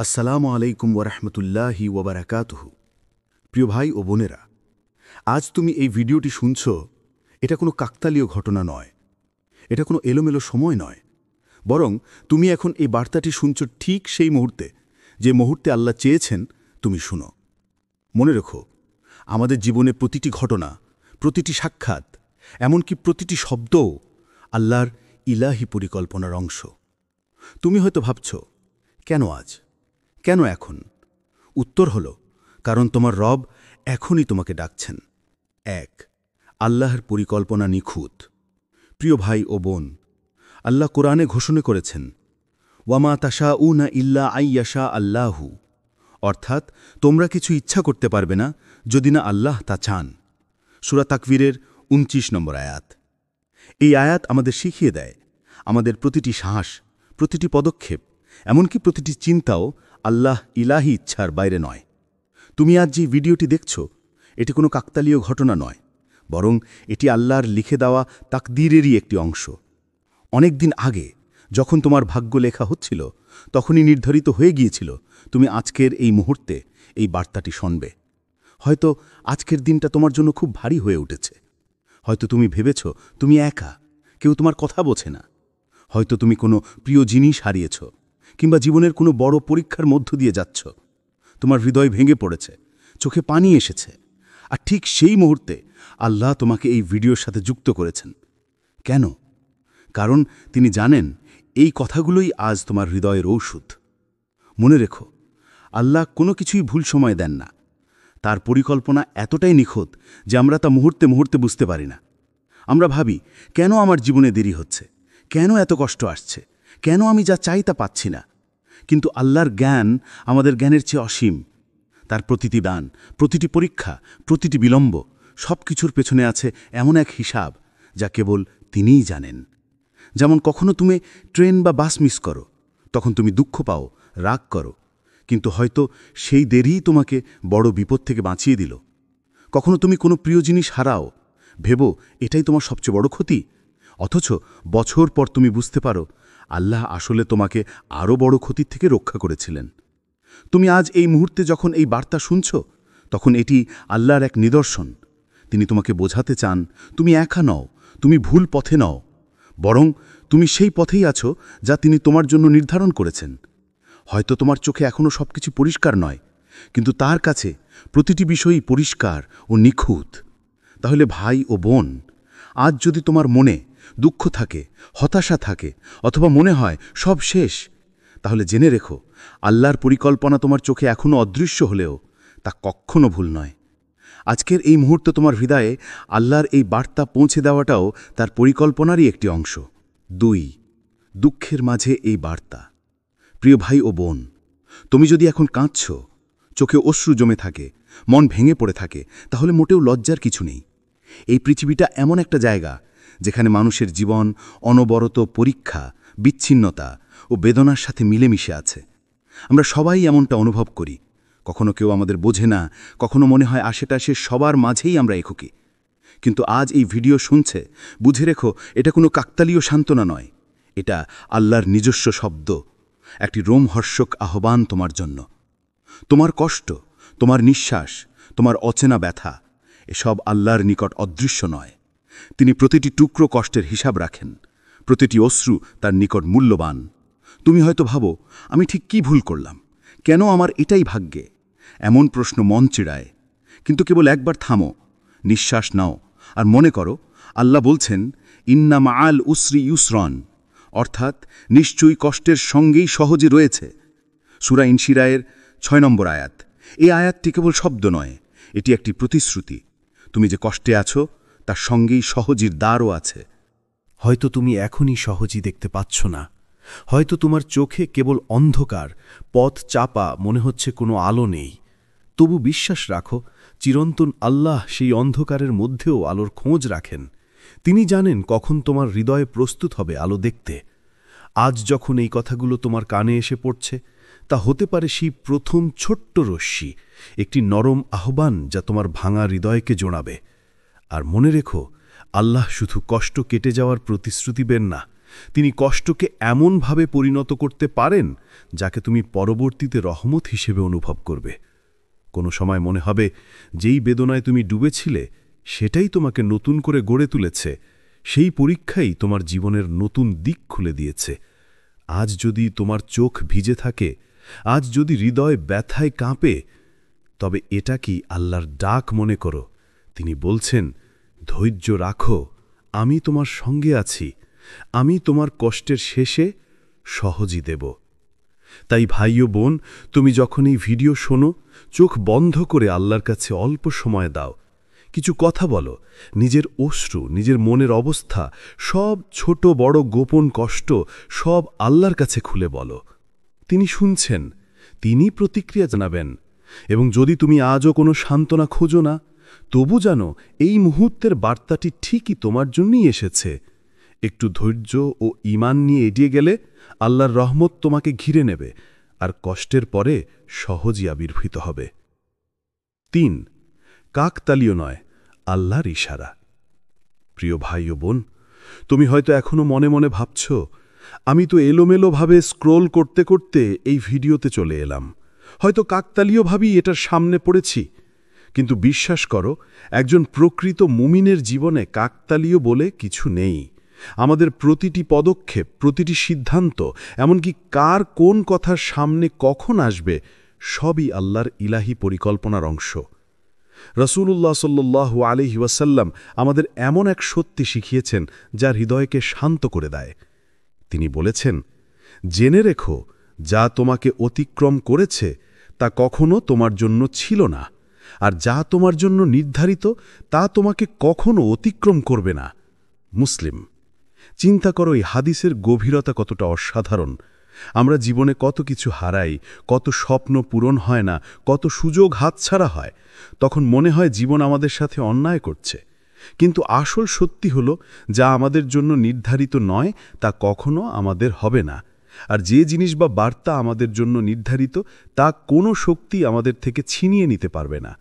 আসসালামু আলাইকুম ওরহমতুল্লাহি ওবরাকাতুহু। প্রিয় ভাই ও বোনেরা, আজ তুমি এই ভিডিওটি শুনছ, এটা কোনো কাকতালীয় ঘটনা নয়, এটা কোনো এলোমেলো সময় নয়, বরং তুমি এখন এই বার্তাটি শুনছ ঠিক সেই মুহূর্তে, যে মুহূর্তে আল্লাহ চেয়েছেন তুমি শুনো। মনে রেখো, আমাদের জীবনে প্রতিটি ঘটনা, প্রতিটি সাক্ষাৎ, এমনকি প্রতিটি শব্দও আল্লাহর ইলাহি পরিকল্পনার অংশ। তুমি হয়তো ভাবছ, কেন আজ, কেন এখন? উত্তর হল, কারণ তোমার রব এখনই তোমাকে ডাকছেন। ১. আল্লাহর পরিকল্পনা নিখুঁত। প্রিয় ভাই ও বোন, আল্লাহ কোরআনে ঘোষণা করেছেন, ওয়ামা তাশাউনা ইল্লা আইয়াশা আল্লাহু, অর্থাৎ তোমরা কিছু ইচ্ছা করতে পারবে না যদি না আল্লাহ তা চান। সূরা তাকবীরের ২৯ নম্বর আয়াত। এই আয়াত আমাদের শিখিয়ে দেয়, আমাদের প্রতিটি শ্বাস, প্রতিটি পদক্ষেপ, এমনকি প্রতিটি চিন্তাও আল্লাহ ইলাহি ইচ্ছার বাইরে নয়। তুমি আজ যে ভিডিওটি দেখছ, এটি কোনো কাকতালীয় ঘটনা নয়, বরং এটি আল্লাহর লিখে দেওয়া তাকদীরেরই একটি অংশ। অনেক দিন আগে যখন তোমার ভাগ্য লেখা হচ্ছিল, তখনই নির্ধারিত হয়ে গিয়েছিল তুমি আজকের এই মুহূর্তে এই বার্তাটি শুনবে। হয়তো আজকের দিনটা তোমার জন্য খুব ভারী হয়ে উঠেছে। হয়তো তুমি ভেবেছ তুমি একা, কেউ তোমার কথা বোঝে না। হয়তো তুমি কোনো প্রিয় জিনিস হারিয়েছ, কিংবা জীবনের কোনো বড় পরীক্ষার মধ্য দিয়ে যাচ্ছ। তোমার হৃদয় ভেঙে পড়েছে, চোখে পানি এসেছে, আর ঠিক সেই মুহূর্তে আল্লাহ তোমাকে এই ভিডিওর সাথে যুক্ত করেছেন। কেন? কারণ তিনি জানেন এই কথাগুলোই আজ তোমার হৃদয়ের ঔষধ। মনে রেখো, আল্লাহ কোনো কিছুই ভুল সময় দেন না। তার পরিকল্পনা এতটাই নিখুঁত যে আমরা তা মুহূর্তে মুহূর্তে বুঝতে পারি না। আমরা ভাবি, কেন আমার জীবনে দেরি হচ্ছে, কেন এত কষ্ট আসছে, কেন আমি যা চাই তা পাচ্ছি না। কিন্তু আল্লাহর জ্ঞান আমাদের জ্ঞানের চেয়ে অসীম। তার প্রতিটি দান, প্রতিটি পরীক্ষা, প্রতিটি বিলম্ব, সব কিছুর পেছনে আছে এমন এক হিসাব যা কেবল তিনিই জানেন। যেমন কখনো তুমি ট্রেন বা বাস মিস করো, তখন তুমি দুঃখ পাও, রাগ করো, কিন্তু হয়তো সেই দেরিই তোমাকে বড় বিপদ থেকে বাঁচিয়ে দিল। কখনো তুমি কোনো প্রিয় জিনিস হারাও, ভেবো এটাই তোমার সবচেয়ে বড় ক্ষতি, অথচ বছর পর তুমি বুঝতে পারো আল্লাহ আসলে তোমাকে আরও বড় ক্ষতির থেকে রক্ষা করেছিলেন। তুমি আজ এই মুহূর্তে যখন এই বার্তা শুনছ, তখন এটি আল্লাহর এক নিদর্শন। তিনি তোমাকে বোঝাতে চান তুমি একা নও, তুমি ভুল পথে নও, বরং তুমি সেই পথেই আছো যা তিনি তোমার জন্য নির্ধারণ করেছেন। হয়তো তোমার চোখে এখনও সব কিছু পরিষ্কার নয়, কিন্তু তার কাছে প্রতিটি বিষয়ই পরিষ্কার ও নিখুঁত। তাহলে ভাই ও বোন, আজ যদি তোমার মনে দুঃখ থাকে, হতাশা থাকে, অথবা মনে হয় সব শেষ, তাহলে জেনে রেখো, আল্লাহর পরিকল্পনা তোমার চোখে এখনও অদৃশ্য হলেও তা কখনো ভুল নয়। আজকের এই মুহূর্তে তোমার হৃদয়ে আল্লাহর এই বার্তা পৌঁছে দেওয়াটাও তার পরিকল্পনারই একটি অংশ। ২. দুঃখের মাঝে এই বার্তা। প্রিয় ভাই ও বোন, তুমি যদি এখন কাঁদছ, চোখে অশ্রু জমে থাকে, মন ভেঙে পড়ে থাকে, তাহলে মোটেও লজ্জার কিছু নেই। এই পৃথিবীটা এমন একটা জায়গা যেখানে মানুষের জীবন অনবরত পরীক্ষা, বিচ্ছিন্নতা ও বেদনার সাথে মিলেমিশে আছে। আমরা সবাই এমনটা অনুভব করি। কখনো কেউ আমাদের বোঝে না, কখনো মনে হয় আশেপাশে সবার মাঝেই আমরা একুকি। কিন্তু আজ এই ভিডিও শুনছে, বুঝে রেখো, এটা কোনো কাকতালীয় সান্ত্বনা নয়, এটা আল্লাহর নিজস্ব শব্দ, একটি রোমহর্ষক আহ্বান তোমার জন্য। তোমার কষ্ট, তোমার নিঃশ্বাস, তোমার অচেনা ব্যথা, এসব আল্লাহর নিকট অদৃশ্য নয়। তিনি প্রতিটি টুকরো কষ্টের হিসাব রাখেন, প্রতিটি অশ্রু তার নিকট মূল্যবান। তুমি হয়তো ভাবো, আমি ঠিক কি ভুল করলাম, কেন আমার এটাই ভাগ্যে? এমন প্রশ্ন মন চিড়ায়। কিন্তু কেবল একবার থামো, নিঃশ্বাস নাও, আর মনে করো আল্লাহ বলছেন, ইন্না মাআল উসরি ইউসরান, অর্থাৎ নিশ্চয়ই কষ্টের সঙ্গেই সহজে রয়েছে। সূরা ইনশিরায়ের ৬ নম্বর আয়াত। এই আয়াতটি কেবল শব্দ নয়, এটি একটি প্রতিশ্রুতি। তুমি যে কষ্টে আছো, তার সঙ্গেই সহজের দ্বারও আছে। হয়তো তুমি এখনই সহজই দেখতে পাচ্ছ না, হয়তো তোমার চোখে কেবল অন্ধকার, পথ চাপা, মনে হচ্ছে কোনো আলো নেই। তবু বিশ্বাস রাখো, চিরন্তন আল্লাহ সেই অন্ধকারের মধ্যেও আলোর খোঁজ রাখেন। তিনি জানেন কখন তোমার হৃদয়ে প্রস্তুত হবে আলো দেখতে। আজ যখন এই কথাগুলো তোমার কানে এসে পড়ছে, তা হতে পারে সেই প্রথম ছোট্ট রশ্মি, একটি নরম আহ্বান যা তোমার ভাঙা হৃদয়কে জোড়াবে। আর মনে রেখো, আল্লাহ শুধু কষ্ট কেটে যাওয়ার প্রতিশ্রুতি দেন না, তিনি কষ্টকে এমনভাবে পরিণত করতে পারেন যাকে তুমি পরবর্তীতে রহমত হিসেবে অনুভব করবে। কোনো সময় মনে হবে যেই বেদনায় তুমি ডুবেছিলে সেটাই তোমাকে নতুন করে গড়ে তুলেছে, সেই পরীক্ষাই তোমার জীবনের নতুন দিক খুলে দিয়েছে। আজ যদি তোমার চোখ ভিজে থাকে, আজ যদি হৃদয় ব্যথায় কাঁপে, তবে এটা কি আল্লাহর ডাক মনে করো। তিনি বলছেন, ধৈর্য রাখো, আমি তোমার সঙ্গে আছি, আমি তোমার কষ্টের শেষে সহজই দেব। তাই ভাই ও বোন, তুমি যখন এই ভিডিও শোনো, চোখ বন্ধ করে আল্লাহর কাছে অল্প সময় দাও, কিছু কথা বলো, নিজের অশ্রু, নিজের মনের অবস্থা, সব ছোট বড় গোপন কষ্ট সব আল্লাহর কাছে খুলে বলো। তিনি শুনছেন, তিনি প্রতিক্রিয়া জানাবেন। এবং যদি তুমি আজও কোনো সান্ত্বনা খোঁজো না, তবু জানো এই মুহূর্তের বার্তাটি ঠিকই তোমার জন্যই এসেছে। একটু ধৈর্য ও ঈমান নিয়ে এগিয়ে গেলে আল্লাহর রহমত তোমাকে ঘিরে নেবে, আর কষ্টের পরে সহজই আবির্ভূত হবে। ৩. কাকতালীয় নয়, আল্লাহর ইশারা। প্রিয় ভাই ও বোন, তুমি হয়তো এখনো মনে মনে ভাবছ, আমি তো এলোমেলোভাবে স্ক্রোল করতে করতে এই ভিডিওতে চলে এলাম, হয়তো কাকতালীয়ভাবেই এটার সামনে পড়েছি। কিন্তু বিশ্বাস করো, একজন প্রকৃত মুমিনের জীবনে কাকতালীয় বলে কিছু নেই। আমাদের প্রতিটি পদক্ষেপ, প্রতিটি সিদ্ধান্ত, এমনকি কার কোন কথার সামনে কখন আসবে, সবই আল্লাহর ইলাহি পরিকল্পনার অংশ। রাসূলুল্লাহ সাল্লাল্লাহু আলাইহি ওয়াসাল্লাম আমাদের এমন এক সত্যি শিখিয়েছেন যা হৃদয়কে শান্ত করে দেয়। তিনি বলেছেন, জেনে রেখো, যা তোমাকে অতিক্রম করেছে তা কখনো তোমার জন্য ছিল না, আর যা তোমার জন্য নির্ধারিত তা তোমাকে কখনো অতিক্রম করবে না। মুসলিম। চিন্তা করো এই হাদিসের গভীরতা কতটা অসাধারণ। আমরা জীবনে কত কিছু হারাই, কত স্বপ্ন পূরণ হয় না, কত সুযোগ হাতছাড়া হয়। তখন মনে হয় জীবন আমাদের সাথে অন্যায় করছে। কিন্তু আসল সত্যি হলো, যা আমাদের জন্য নির্ধারিত নয় তা কখনো আমাদের হবে না। আর যে জিনিস বা বার্তা আমাদের জন্য নির্ধারিত, তা কোনো শক্তি আমাদের থেকে ছিনিয়ে নিতে পারবে না।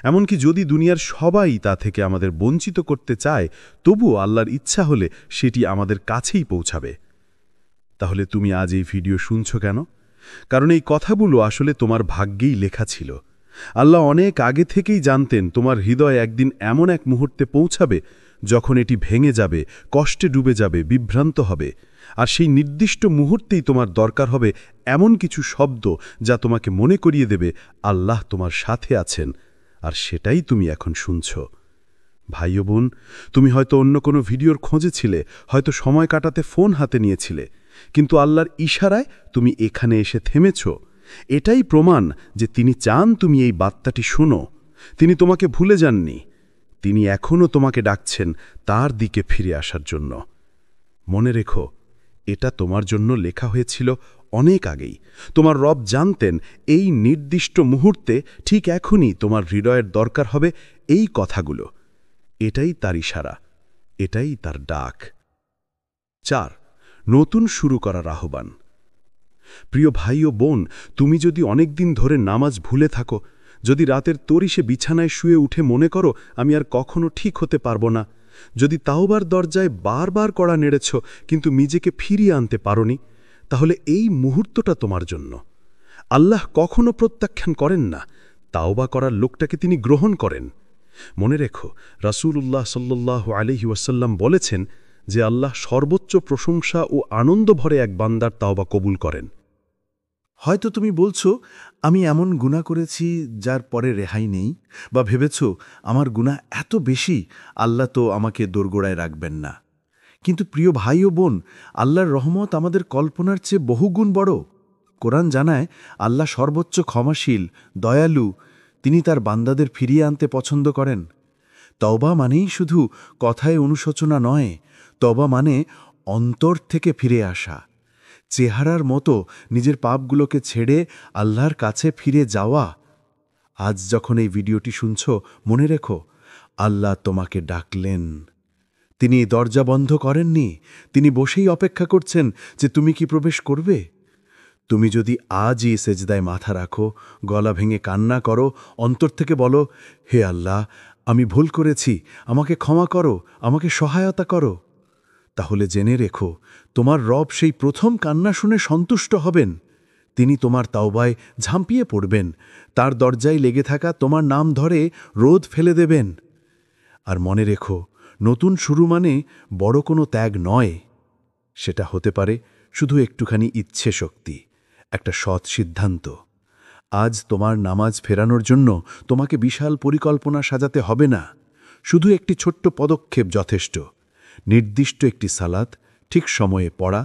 এমনকি যদি দুনিয়ার সবাই তা থেকে আমাদের বঞ্চিত করতে চায়, তবুও আল্লাহর ইচ্ছা হলে সেটি আমাদের কাছেই পৌঁছাবে। তাহলে তুমি আজ এই ভিডিও শুনছো কেন? কারণ এই কথাগুলো আসলে তোমার ভাগ্যেই লেখা ছিল। আল্লাহ অনেক আগে থেকেই জানতেন তোমার হৃদয় একদিন এমন এক মুহূর্তে পৌঁছাবে যখন এটি ভেঙে যাবে, কষ্টে ডুবে যাবে, বিভ্রান্ত হবে। আর সেই নির্দিষ্ট মুহূর্তেই তোমার দরকার হবে এমন কিছু শব্দ যা তোমাকে মনে করিয়ে দেবে আল্লাহ তোমার সাথে আছেন, আর সেটাই তুমি এখন শুনছ। ভাই ও বোন, তুমি হয়তো অন্য কোনো ভিডিওর খোঁজে ছিলে, হয়তো সময় কাটাতে ফোন হাতে নিয়েছিলে, কিন্তু আল্লাহর ইশারায় তুমি এখানে এসে থেমেছ। এটাই প্রমাণ যে তিনি চান তুমি এই বার্তাটি শোনো। তিনি তোমাকে ভুলে যাননি, তিনি এখনও তোমাকে ডাকছেন তার দিকে ফিরে আসার জন্য। মনে রেখো, এটা তোমার জন্য লেখা হয়েছিল অনেক আগেই। তোমার রব জানতেন এই নির্দিষ্ট মুহূর্তে ঠিক এখনই তোমার হৃদয়ের দরকার হবে এই কথাগুলো। এটাই তার ইশারা, এটাই তার ডাক। ৪. নতুন শুরু করার আহ্বান। প্রিয় ভাই ও বোন, তুমি যদি অনেক দিন ধরে নামাজ ভুলে থাকো, যদি রাতের তরিশে বিছানায় শুয়ে উঠে মনে করো আমি আর কখনো ঠিক হতে পারবো না, যদি তাওবার দরজায় বারবার কড়া নেড়েছ কিন্তু নিজেকে ফিরিয়ে আনতে পারোনি, তাহলে এই মুহূর্তটা তোমার জন্য। আল্লাহ কখনো প্রত্যাখ্যান করেন না, তাওবা করার লোকটাকে তিনি গ্রহণ করেন। মনে রেখো, রাসূলুল্লাহ সাল্লাল্লাহু আলাইহি ওয়াসাল্লাম বলেছেন যে আল্লাহ সর্বোচ্চ প্রশংসা ও আনন্দ ভরে এক বান্দার তাওবা কবুল করেন। হয়তো তুমি বলছো, আমি এমন গুনাহ করেছি যার পরে রেহাই নেই, বা ভেবেছ আমার গুনাহ এত বেশি, আল্লাহ তো আমাকে দোরগোড়ায় রাখবেন না। কিন্তু প্রিয় ভাই ও বোন, আল্লাহর রহমত আমাদের কল্পনার চেয়ে বহুগুণ বড়। কোরআন জানায় আল্লাহ সর্বোচ্চ ক্ষমাশীল, দয়ালু, তিনি তার বান্দাদের ফিরিয়ে আনতে পছন্দ করেন। তওবা মানেই শুধু কথায় অনুশোচনা নয়, তওবা মানে অন্তর থেকে ফিরে আসা, চেহারার মতো নিজের পাপগুলোকে ছেড়ে আল্লাহর কাছে ফিরে যাওয়া। আজ যখন এই ভিডিওটি শুনছ, মনে রেখো, আল্লাহ তোমাকে ডাকলেন। তিনি দরজা বন্ধ করেননি, তিনি বসেই অপেক্ষা করছেন যে তুমি কি প্রবেশ করবে। তুমি যদি আজই সেজদায় মাথা রাখো, গলা ভেঙে কান্না করো, অন্তর থেকে বলো, হে আল্লাহ, আমি ভুল করেছি, আমাকে ক্ষমা করো, আমাকে সহায়তা করো, তাহলে জেনে রেখো তোমার রব সেই প্রথম কান্না শুনে সন্তুষ্ট হবেন। তিনি তোমার তাওবায় ঝাঁপিয়ে পড়বেন, তার দরজায় লেগে থাকা তোমার নাম ধরে রোদ ফেলে দেবেন। আর মনে রেখো, নতুন শুরু মানে বড় কোনো ত্যাগ নয়। সেটা হতে পারে শুধু একটুখানি ইচ্ছে শক্তি, একটা সৎ সিদ্ধান্ত। আজ তোমার নামাজ ফেরানোর জন্য তোমাকে বিশাল পরিকল্পনা সাজাতে হবে না। শুধু একটি ছোট্ট পদক্ষেপ যথেষ্ট। নির্দিষ্ট একটি সালাত ঠিক সময়ে পড়া,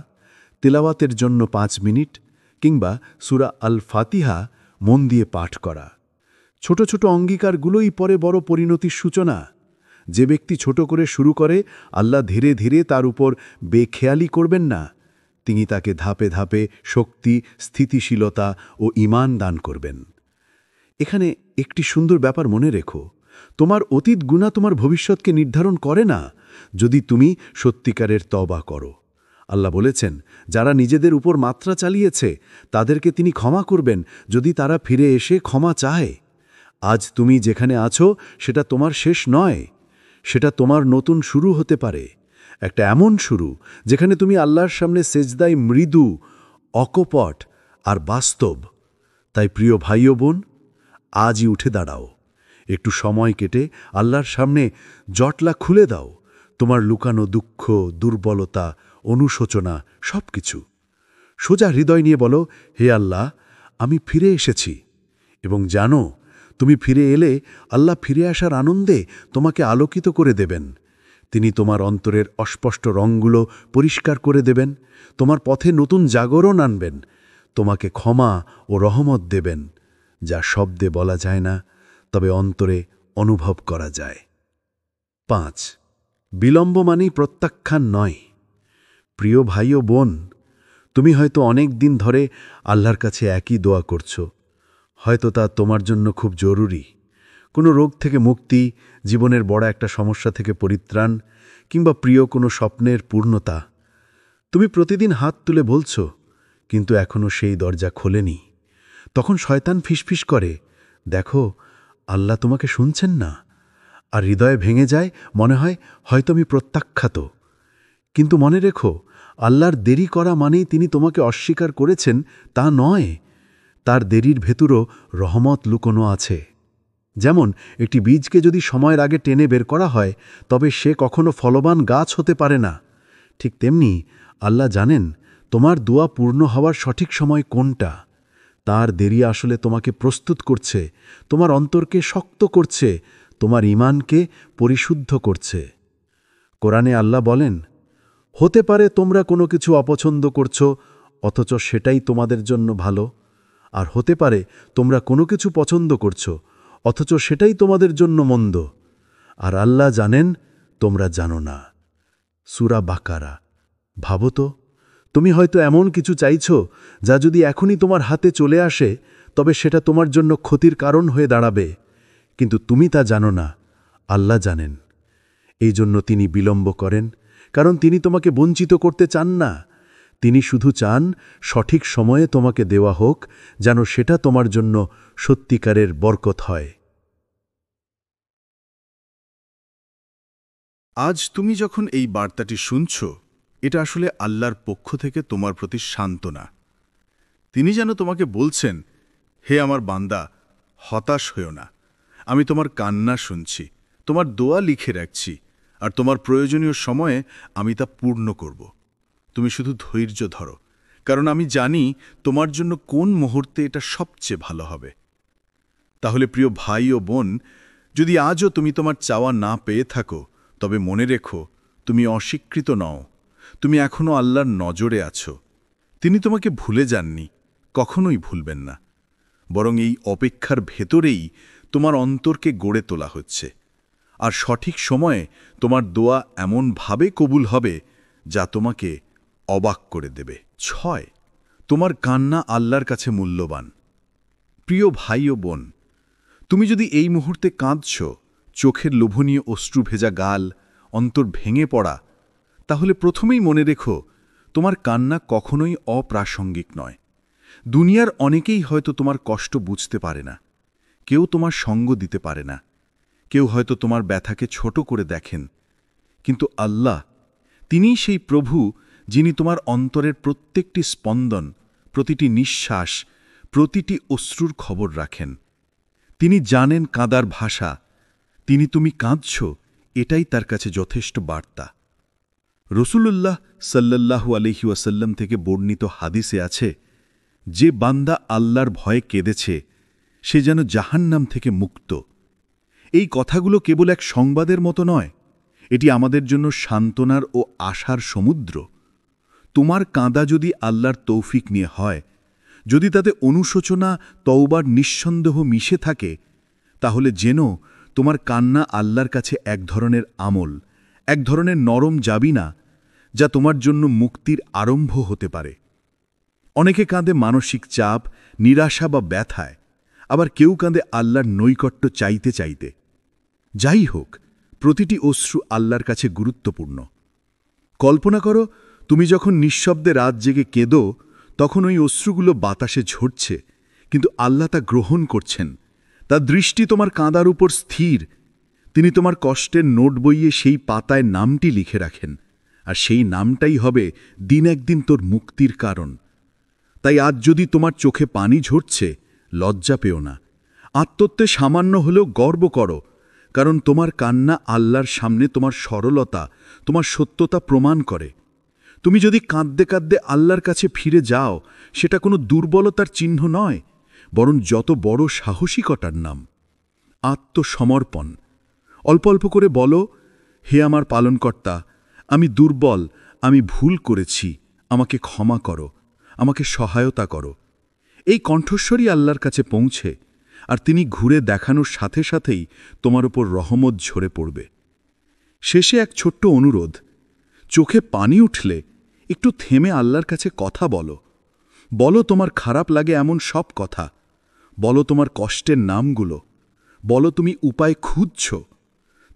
তিলাওয়াতের জন্য 5 মিনিট, কিংবা সূরা আল ফাতিহা মন দিয়ে পাঠ করা। ছোট ছোট অঙ্গীকারগুলোই পরে বড় পরিণতির সূচনা। যে ব্যক্তি ছোট করে শুরু করে, আল্লাহ ধীরে ধীরে তার উপর বেখেয়ালি করবেন না। তিনি তাকে ধাপে ধাপে শক্তি, স্থিতিশীলতা ও ঈমান দান করবেন। এখানে একটি সুন্দর ব্যাপার মনে রেখো, তোমার অতীত গুনাহ তোমার ভবিষ্যৎকে নির্ধারণ করে না, যদি তুমি সত্যিকারের তওবা করো। আল্লাহ বলেছেন, যারা নিজেদের উপর মাত্রা চালিয়েছে তাদেরকে তিনি ক্ষমা করবেন, যদি তারা ফিরে এসে ক্ষমা চায়। আজ তুমি যেখানে আছো সেটা তোমার শেষ নয়, সেটা তোমার নতুন শুরু হতে পারে। একটা এমন শুরু যেখানে তুমি আল্লাহর সামনে সেজদায় মৃদু, অকপট আর বাস্তব। তাই প্রিয় ভাই ও বোন, আজই উঠে দাঁড়াও। একটু সময় কেটে আল্লাহর সামনে জটলা খুলে দাও, তোমার লুকানো দুঃখ, দুর্বলতা, অনুশোচনা সবকিছু। সোজা হৃদয় নিয়ে বলো, হে আল্লাহ, আমি ফিরে এসেছি। এবং জানো, তুমি ফিরে এলে আল্লাহ ফিরে আসার আনন্দে তোমাকে আলোকিত করে দেবেন। তিনি তোমার অন্তরের অস্পষ্ট রঙগুলো পরিষ্কার করে দেবেন, তোমার পথে নতুন জাগরণ আনবেন, তোমাকে ক্ষমা ও রহমত দেবেন, যা শব্দে বলা যায় না, তবে অন্তরে অনুভব করা যায়। 5. বিলম্ব মানেই প্রত্যাখ্যান নয়। প্রিয় ভাই ও বোন, তুমি হয়তো অনেক দিন ধরে আল্লাহর কাছে একই দোয়া করছো। হয়তো তা তোমার জন্য খুব জরুরি, কোনো রোগ থেকে মুক্তি, জীবনের বড় একটা সমস্যা থেকে পরিত্রাণ, কিংবা প্রিয় কোনো স্বপ্নের পূর্ণতা। তুমি প্রতিদিন হাত তুলে বলছো, কিন্তু এখনও সেই দরজা খোলেনি। তখন শয়তান ফিসফিস করে, দেখো, আল্লাহ তোমাকে শুনছেন না। আর হৃদয়ে ভেঙে যায়, মনে হয় হয়তো আমি প্রত্যাখ্যাত। কিন্তু মনে রেখো, আল্লাহর দেরি করা মানেই তিনি তোমাকে অস্বীকার করেছেন তা নয়। তার দেরির ভেতরও রহমত লুকোনো আছে। যেমন একটি বীজকে যদি সময়ের আগে টেনে বের করা হয়, তবে সে কখনো ফলবান গাছ হতে পারে না। ঠিক তেমনি আল্লাহ জানেন তোমার দোয়া পূর্ণ হওয়ার সঠিক সময় কোনটা। তার দেরি আসলে তোমাকে প্রস্তুত করছে, তোমার অন্তরকে শক্ত করছে, তোমার ঈমানকে পরিশুদ্ধ করছে। কোরআনে আল্লাহ বলেন, হতে পারে তোমরা কোনো কিছু অপছন্দ করছো, অথচ সেটাই তোমাদের জন্য ভালো। আর হতে পারে তোমরা কোনো কিছু পছন্দ করছো, অথচ সেটাই তোমাদের জন্য মন্দ। আর আল্লাহ জানেন, তোমরা জানো না। সূরা বাকারা। ভাবো তো, তুমি হয়তো এমন কিছু চাইছো যা যদি এখনই তোমার হাতে চলে আসে, তবে সেটা তোমার জন্য ক্ষতির কারণ হয়ে দাঁড়াবে। কিন্তু তুমি তা জানো না, আল্লাহ জানেন। এই জন্য তিনি বিলম্ব করেন, কারণ তিনি তোমাকে বঞ্চিত করতে চান না। তিনি শুধু চান সঠিক সময়ে তোমাকে দেওয়া হোক, যেন সেটা তোমার জন্য সত্যিকারের বরকত হয়। আজ তুমি যখন এই বার্তাটি শুনছ, এটা আসলে আল্লাহর পক্ষ থেকে তোমার প্রতি সান্ত্বনা। তিনি যেন তোমাকে বলছেন, হে আমার বান্দা, হতাশ হইও না। আমি তোমার কান্না শুনছি, তোমার দোয়া লিখে রাখছি, আর তোমার প্রয়োজনীয় সময়ে আমি তা পূর্ণ করব। তুমি শুধু ধৈর্য ধরো, কারণ আমি জানি তোমার জন্য কোন মুহূর্তে এটা সবচেয়ে ভালো হবে। তাহলে প্রিয় ভাই ও বোন, যদি আজও তুমি তোমার চাওয়া না পেয়ে থাকো, তবে মনে রেখো, তুমি অস্বীকৃত নও। তুমি এখনও আল্লাহর নজরে আছো। তিনি তোমাকে ভুলে যাননি, কখনোই ভুলবেন না। বরং এই অপেক্ষার ভেতরেই তোমার অন্তরকে গড়ে তোলা হচ্ছে। আর সঠিক সময়ে তোমার দোয়া এমনভাবে কবুল হবে যা তোমাকে অবাক করে দেবে। 6. তোমার কান্না আল্লাহর কাছে মূল্যবান। প্রিয় ভাই ও বোন, তুমি যদি এই মুহূর্তে কাঁদছ, চোখের লোভনীয় অশ্রু ভেজা গাল, অন্তর ভেঙে পড়া, তাহলে প্রথমেই মনে রেখো, তোমার কান্না কখনোই অপ্রাসঙ্গিক নয়। দুনিয়ার অনেকেই হয়তো তোমার কষ্ট বুঝতে পারে না, কেউ তোমার সঙ্গ দিতে পারে না, কেউ হয়তো তোমার ব্যথাকে ছোট করে দেখেন। কিন্তু আল্লাহ, তিনিই সেই প্রভু যিনি তোমার অন্তরের প্রত্যেকটি স্পন্দন, প্রতিটি নিঃশ্বাস, প্রতিটি অশ্রুর খবর রাখেন। তিনি জানেন কাঁদার ভাষা। তুমি কাঁদছ, এটাই তার কাছে যথেষ্ট বার্তা। রসূলুল্লাহ সাল্লাল্লাহু আলাইহি ওয়াসাল্লাম থেকে বর্ণিত হাদিসে আছে, যে বান্দা আল্লাহর ভয়ে কেঁদেছে সে যেন জাহান্নাম থেকে মুক্ত। এই কথাগুলো কেবল এক সংবাদের মতো নয়, এটি আমাদের জন্য সান্ত্বনার ও আশার সমুদ্র। তোমার কাঁদা যদি আল্লাহর তৌফিক নিয়ে হয়, যদি তাতে অনুশোচনা, তওবার নিঃসন্দেহ মিশে থাকে, তাহলে যেন তোমার কান্না আল্লাহর কাছে এক ধরনের আমল, এক ধরনের নরম জাবিনা, যা তোমার জন্য মুক্তির আরম্ভ হতে পারে। অনেকে কাঁদে মানসিক চাপ, নিরাশা বা ব্যথায়, আবার কেউ কাঁদে আল্লাহর নৈকট্য চাইতে চাইতে। যাই হোক, প্রতিটি অশ্রু আল্লাহর কাছে গুরুত্বপূর্ণ। কল্পনা করো, তুমি যখন নিঃশব্দে রাত জেগে কেঁদো, তখন ওই অশ্রুগুলো বাতাসে ঝরছে, কিন্তু আল্লাহ তা গ্রহণ করছেন। তার দৃষ্টি তোমার কাঁদার উপর স্থির। তিনি তোমার কষ্টের নোট বইয়ে সেই পাতায় নামটি লিখে রাখেন, আর সেই নামটাই হবে দিন একদিন তোর মুক্তির কারণ। তাই আজ যদি তোমার চোখে পানি ঝরছে, লজ্জা পেও না। আত্মত্বে সামান্য হলেও গর্ব করো, কারণ তোমার কান্না আল্লাহর সামনে তোমার সরলতা, তোমার সত্যতা প্রমাণ করে। তুমি যদি কাঁদতে কাঁদতে আল্লাহর কাছে ফিরে যাও, সেটা কোনো দুর্বলতার চিহ্ন নয়, বরং যত বড় সাহসিকতার নাম। আত্মসমর্পণ। অল্প অল্প করে বলো, হে আমার পালনকর্তা, আমি দুর্বল, আমি ভুল করেছি, আমাকে ক্ষমা করো, আমাকে সহায়তা করো। এই কণ্ঠস্বরই আল্লাহর কাছে পৌঁছে, আর তিনি ঘুরে দেখানোর সাথে সাথেই তোমার উপর রহমত ঝরে পড়বে। শেষে এক ছোট্ট অনুরোধ, চোখে পানি উঠলে একটু থেমে আল্লাহর কাছে কথা বলো। বলো তোমার খারাপ লাগে এমন সব কথা, বলো তোমার কষ্টের নামগুলো, বলো তুমি উপায় খুঁজছ।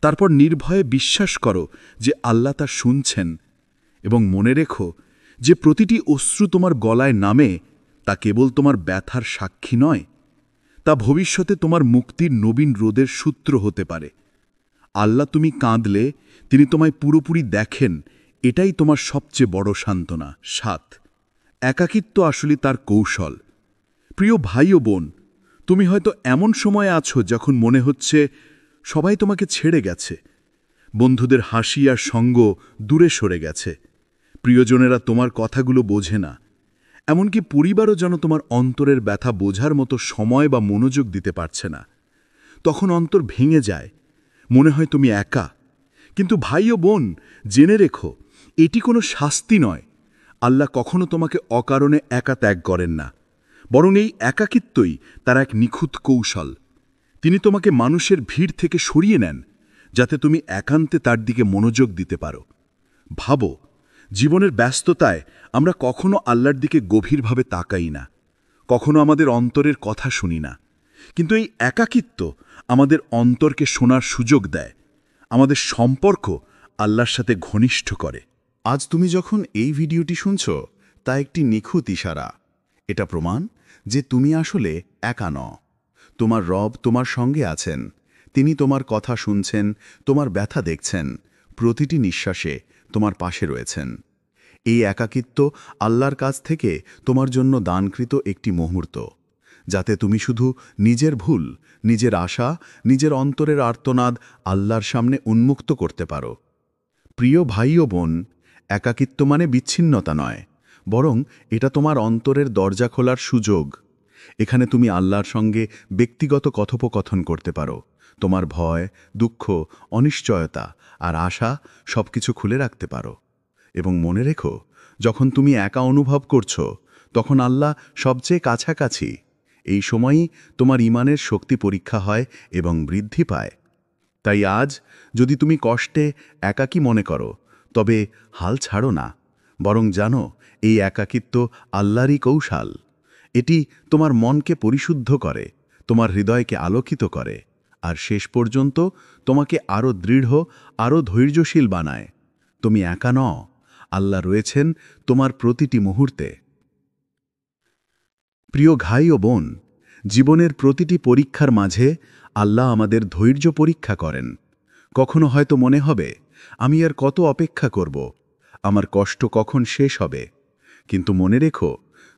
তারপর নির্ভয়ে বিশ্বাস করো যে আল্লাহ তা শুনছেন, এবং মনে রেখো যে প্রতিটি অশ্রু তোমার গলায় নামে তা কেবল তোমার ব্যথার সাক্ষী নয়, তা ভবিষ্যতে তোমার মুক্তির নবীন রোদের সূত্র হতে পারে। আল্লাহ তুমি কাঁদলে তিনি তোমায় পুরোপুরি দেখেন, এটাই তোমার সবচেয়ে বড় সান্ত্বনা। ৭. একাকিত্ব আসলে তার কৌশল। প্রিয় ভাই ও বোন, তুমি হয়তো এমন সময়ে আছো যখন মনে হচ্ছে সবাই তোমাকে ছেড়ে গেছে, বন্ধুদের হাসি আর সঙ্গ দূরে সরে গেছে, প্রিয়জনেরা তোমার কথাগুলো বোঝে না, এমনকি পরিবারও যেন তোমার অন্তরের ব্যথা বোঝার মতো সময় বা মনোযোগ দিতে পারছে না। তখন অন্তর ভেঙে যায়, মনে হয় তুমি একা। কিন্তু ভাই ও বোন, জেনে রেখো, এটি কোনো শাস্তি নয়। আল্লাহ কখনো তোমাকে অকারণে একা ত্যাগ করেন না, বরং এই একাকিত্বই তার এক নিখুঁত কৌশল। তিনি তোমাকে মানুষের ভিড় থেকে সরিয়ে নেন, যাতে তুমি একান্তে তার দিকে মনোযোগ দিতে পারো। ভাবো, জীবনের ব্যস্ততায় আমরা কখনো আল্লাহর দিকে গভীরভাবে তাকাই না, কখনো আমাদের অন্তরের কথা শুনি না। কিন্তু এই একাকিত্ব আমাদের অন্তরকে শোনার সুযোগ দেয়, আমাদের সম্পর্ক আল্লাহর সাথে ঘনিষ্ঠ করে। আজ তুমি যখন এই ভিডিওটি শুনছ, তা একটি নিখুঁত ইশারা। এটা প্রমাণ যে তুমি আসলে একা নও। তোমার রব তোমার সঙ্গে আছেন। তিনি তোমার কথা শুনছেন, তোমার ব্যথা দেখছেন, প্রতিটি নিঃশ্বাসে তোমার পাশে রয়েছেন। এই একাকিত্ব আল্লাহর কাছ থেকে তোমার জন্য দানকৃত একটি মুহূর্ত, যাতে তুমি শুধু নিজের ভুল, নিজের আশা, নিজের অন্তরের আর্তনাদ আল্লাহর সামনে উন্মুক্ত করতে পারো। প্রিয় ভাই ও বোন, একাকিত্ব মানে বিচ্ছিন্নতা নয়, বরং এটা তোমার অন্তরের দরজা খোলার সুযোগ। এখানে তুমি আল্লাহর সঙ্গে ব্যক্তিগত কথোপকথন করতে পারো। তোমার ভয়, দুঃখ, অনিশ্চয়তা আর আশা সবকিছু খুলে রাখতে পারো। এবং মনে রেখো, যখন তুমি একা অনুভব করছো, তখন আল্লাহ সবচেয়ে কাছাকাছি। এই সময়ই তোমার ঈমানের শক্তি পরীক্ষা হয় এবং বৃদ্ধি পায়। তাই আজ যদি তুমি কষ্টে একাকী মনে করো, তবে হাল ছাড়ো না, বরং জানো এই একাকিত্ব আল্লাহরই কৌশল। এটি তোমার মনকে পরিশুদ্ধ করে, তোমার হৃদয়কে আলোকিত করে, আর শেষ পর্যন্ত তোমাকে আরও দৃঢ়, আরও ধৈর্যশীল বানায়। তুমি একা নও, আল্লাহ রয়েছেন তোমার প্রতিটি মুহূর্তে। প্রিয় ভাই ও বোন, জীবনের প্রতিটি পরীক্ষার মাঝে আল্লাহ আমাদের ধৈর্য পরীক্ষা করেন। কখনো হয়তো মনে হবে, আমি আর কত অপেক্ষা করব, আমার কষ্ট কখন শেষ হবে। কিন্তু মনে রেখো,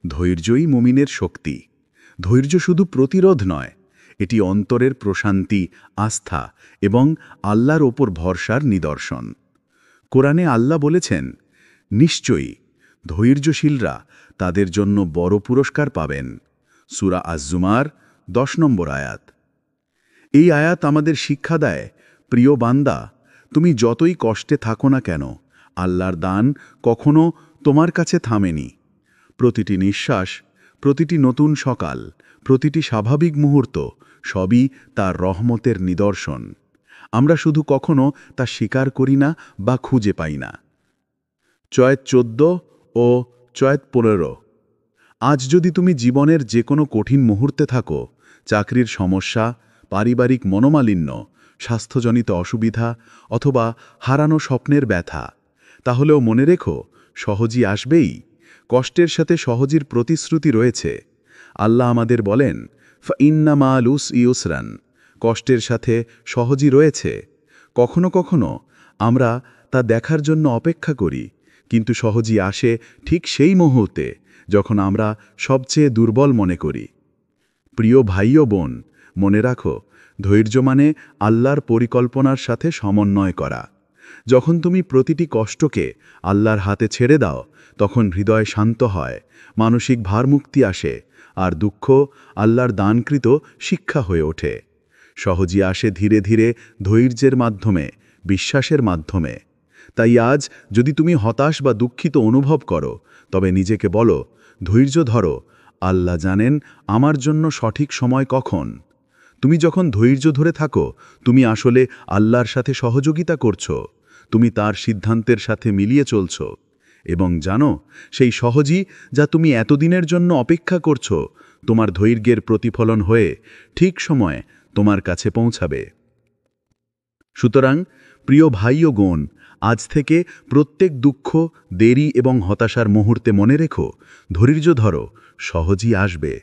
ধৈর্যই মুমিনের শক্তি। ধৈর্য শুধু প্রতিরোধ নয়, এটি অন্তরের প্রশান্তি, আস্থা এবং আল্লাহর ওপর ভরসার নিদর্শন। কোরআনে আল্লাহ বলেছেন, নিশ্চয়ই ধৈর্যশীলরা তাদের জন্য বড় পুরস্কার পাবেন। সূরা আজ-জুমার 10 নম্বর আয়াত। এই আয়াত আমাদের শিক্ষা দেয়, প্রিয় বান্দা, তুমি যতই কষ্টে থাকো না কেন, আল্লাহর দান কখনো তোমার কাছে থামেনি। প্রতিটি নিঃশ্বাস, প্রতিটি নতুন সকাল, প্রতিটি স্বাভাবিক মুহূর্ত সবই তার রহমতের নিদর্শন। আমরা শুধু কখনো তা স্বীকার করি না বা খুঁজে পাই না। চয়েত 14 ও চয়েত 15। আজ যদি তুমি জীবনের যে কোনো কঠিন মুহূর্তে থাকো, চাকরির সমস্যা, পারিবারিক মনোমালিন্য, স্বাস্থ্যজনিত অসুবিধা অথবা হারানো স্বপ্নের ব্যথা, তাহলেও মনে রেখো, সহজই আসবেই। কষ্টের সাথে সহজির প্রতিশ্রুতি রয়েছে। আল্লাহ আমাদের বলেন, ফাইন্না মা'আল উসরি ইউসরান, কষ্টের সাথে সহজই রয়েছে। কখনো কখনো আমরা তা দেখার জন্য অপেক্ষা করি, কিন্তু সহজই আসে ঠিক সেই মুহূর্তে যখন আমরা সবচেয়ে দুর্বল মনে করি। প্রিয় ভাই ও বোন, মনে রাখো, ধৈর্য মানে আল্লাহর পরিকল্পনার সাথে সমন্বয় করা। যখন তুমি প্রতিটি কষ্টকে আল্লাহর হাতে ছেড়ে দাও, তখন হৃদয় শান্ত হয়, মানসিক ভারমুক্তি আসে, আর দুঃখ আল্লাহর দানকৃত শিক্ষা হয়ে ওঠে। সহজই আসে ধীরে ধীরে, ধৈর্যের মাধ্যমে, বিশ্বাসের মাধ্যমে। তাই আজ যদি তুমি হতাশ বা দুঃখিত অনুভব করো, তবে নিজেকে বলো, ধৈর্য ধরো, আল্লাহ জানেন আমার জন্য সঠিক সময় কখন। তুমি যখন ধৈর্য ধরে থাকো, তুমি আসলে আল্লাহর সাথে সহযোগিতা করছো, তুমি তার সিদ্ধান্তের সাথে মিলিয়ে চলছো। এবং জানো, সেই সহজই যা তুমি এতদিনের জন্য অপেক্ষা করছো, তোমার ধৈর্যের প্রতিফলন হয়ে ঠিক সময়ে তোমার কাছে পৌঁছাবে। সুতরাং প্রিয় ভাই ও বোন, আজ থেকে প্রত্যেক দুঃখ, দেরি এবং হতাশার মুহূর্তে মনে রেখো, ধৈর্য ধরো, সহজই আসবে।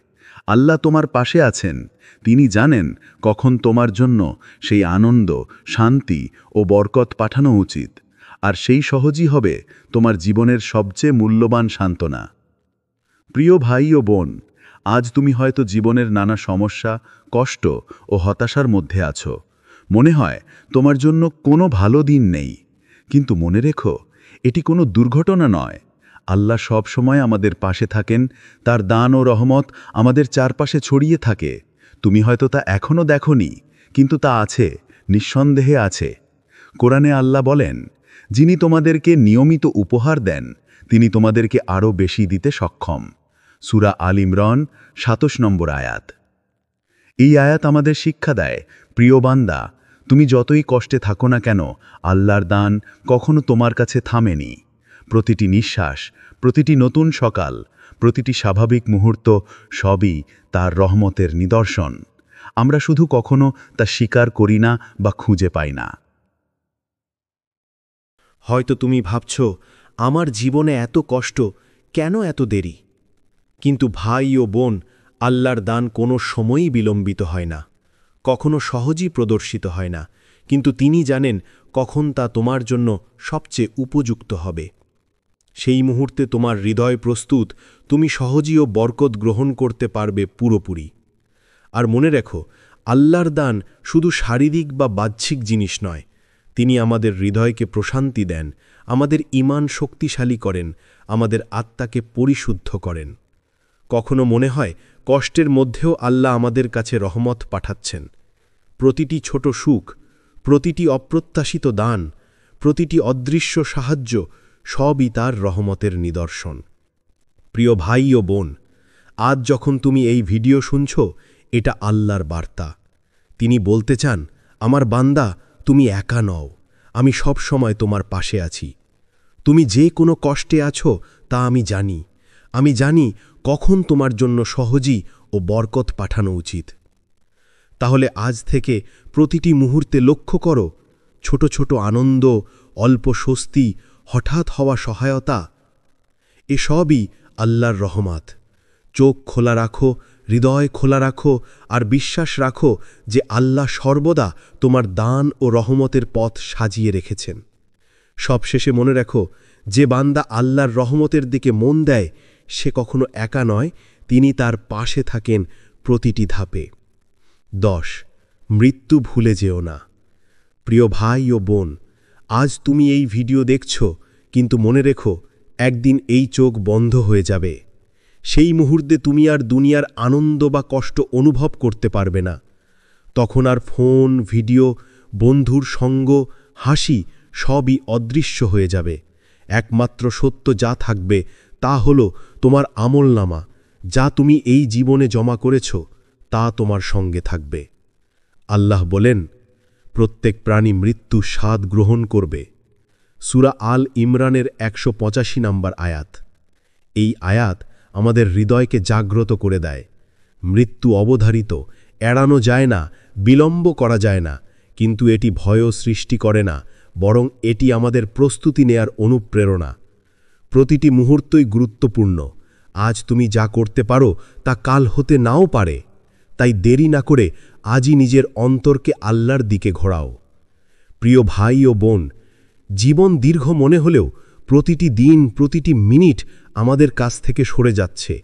আল্লাহ তোমার পাশে আছেন। তিনি জানেন কখন তোমার জন্য সেই আনন্দ, শান্তি ও বরকত পাঠানো উচিত। আর সেই সহজই হবে তোমার জীবনের সবচেয়ে মূল্যবান সান্ত্বনা। প্রিয় ভাই ও বোন, আজ তুমি হয়তো জীবনের নানা সমস্যা, কষ্ট ও হতাশার মধ্যে আছো। মনে হয় তোমার জন্য কোনো ভালো দিন নেই। কিন্তু মনে রেখো, এটি কোনো দুর্ঘটনা নয়। আল্লাহ সব সময় আমাদের পাশে থাকেন, তার দান ও রহমত আমাদের চারপাশে ছড়িয়ে থাকে। তুমি হয়তো তা এখনও দেখোনি, কিন্তু তা আছে, নিঃসন্দেহে আছে। কোরআনে আল্লাহ বলেন, যিনি তোমাদেরকে নিয়মিত উপহার দেন, তিনি তোমাদেরকে আরও বেশি দিতে সক্ষম। সূরা আল ইমরান 27 নম্বর আয়াত। এই আয়াত আমাদের শিক্ষা দেয়, প্রিয় বান্দা, তুমি যতই কষ্টে থাকো না কেন, আল্লাহর দান কখনো তোমার কাছে থামেনি। প্রতিটি নিঃশ্বাস, প্রতিটি নতুন সকাল, প্রতিটি স্বাভাবিক মুহূর্ত সবই তার রহমতের নিদর্শন। আমরা শুধু কখনো তা স্বীকার করি না বা খুঁজে পাই না। হয়তো তুমি ভাবছ, আমার জীবনে এত কষ্ট, কেন এত দেরি? কিন্তু ভাই ও বোন, আল্লাহর দান কোনো সময়ই বিলম্বিত হয় না, কখনো সহজেই প্রদর্শিত হয় না, কিন্তু তিনি জানেন কখন তা তোমার জন্য সবচেয়ে উপযুক্ত হবে। সেই মুহূর্তে তোমার হৃদয় প্রস্তুত, তুমি সহজেই ও বরকত গ্রহণ করতে পারবে পুরোপুরি। আর মনে রেখো, আল্লাহর দান শুধু শারীরিক বা বাহ্যিক জিনিস নয়, তিনি আমাদের হৃদয়কে প্রশান্তি দেন, আমাদের ঈমান শক্তিশালী করেন, আমাদের আত্মাকে পরিশুদ্ধ করেন। কখনো মনে হয় কষ্টের মধ্যেও আল্লাহ আমাদের কাছে রহমত পাঠাচ্ছেন। প্রতিটি ছোট সুখ, প্রতিটি অপ্রত্যাশিত দান, প্রতিটি অদৃশ্য সাহায্য সবই তার রহমতের নিদর্শন। প্রিয় ভাই ও বোন, আজ যখন তুমি এই ভিডিও শুনছ, এটা আল্লাহর বার্তা। তিনি বলতে চান, আমার বান্দা, তুমি একা নও, আমি সব সময় তোমার পাশে আছি। তুমি যে কোনো কষ্টে আছো তা আমি জানি। আমি জানি কখন তোমার জন্য সহজই ও বরকত পাঠানো উচিত। তাহলে আজ থেকে প্রতিটি মুহূর্তে লক্ষ্য করো, ছোট ছোট আনন্দ, অল্প স্বস্তি, হঠাৎ হওয়া সহায়তা, এসবই আল্লাহর রহমত। চোখ খোলা রাখো, হৃদয় খোলা রাখো, আর বিশ্বাস রাখো যে আল্লাহ সর্বদা তোমার দান ও রহমতের পথ সাজিয়ে রেখেছেন। সবশেষে মনে রাখো, যে বান্দা আল্লাহর রহমতের দিকে মন দেয় সে কখনো একা নয়, তিনি তার পাশে থাকেন প্রতিটি ধাপে। 10 মৃত্যু ভুলে যেও না। প্রিয় ভাই ও বোন, আজ তুমি এই ভিডিও দেখছ, কিন্তু মনে রেখো একদিন এই চোখ বন্ধ হয়ে যাবে। সেই মুহূর্তে তুমি আর দুনিয়ার আনন্দ বা কষ্ট অনুভব করতে পারবে না। তখন আর ফোন, ভিডিও, বন্ধুর সঙ্গ, হাসি সবই অদৃশ্য হয়ে যাবে। একমাত্র সত্য যা থাকবে তা হলো তোমার আমলনামা, যা তুমি এই জীবনে জমা করেছ তা তোমার সঙ্গে থাকবে। আল্লাহ বলেন, প্রত্যেক প্রাণী মৃত্যু স্বাদ গ্রহণ করবে। সূরা আল ইমরানের 185 নম্বর আয়াত। এই আয়াত আমাদের হৃদয়কে জাগ্রত করে দেয়। মৃত্যু অবধারিত, এড়ানো যায় না, বিলম্ব করা যায় না, কিন্তু এটি ভয়ও সৃষ্টি করে না, বরং এটি আমাদের প্রস্তুতি নেয়ার অনুপ্রেরণা। প্রতিটি মুহূর্তই গুরুত্বপূর্ণ। আজ তুমি যা করতে পারো তা কাল হতে নাও পারে। তাই দেরি না করে আজই নিজের অন্তরকে আল্লাহর দিকে ঘোরাও। প্রিয় ভাই ও বোন, জীবন দীর্ঘ মনে হলেও প্রতিটি দিন, প্রতিটি মিনিট আমাদের কাছ থেকে সরে যাচ্ছে।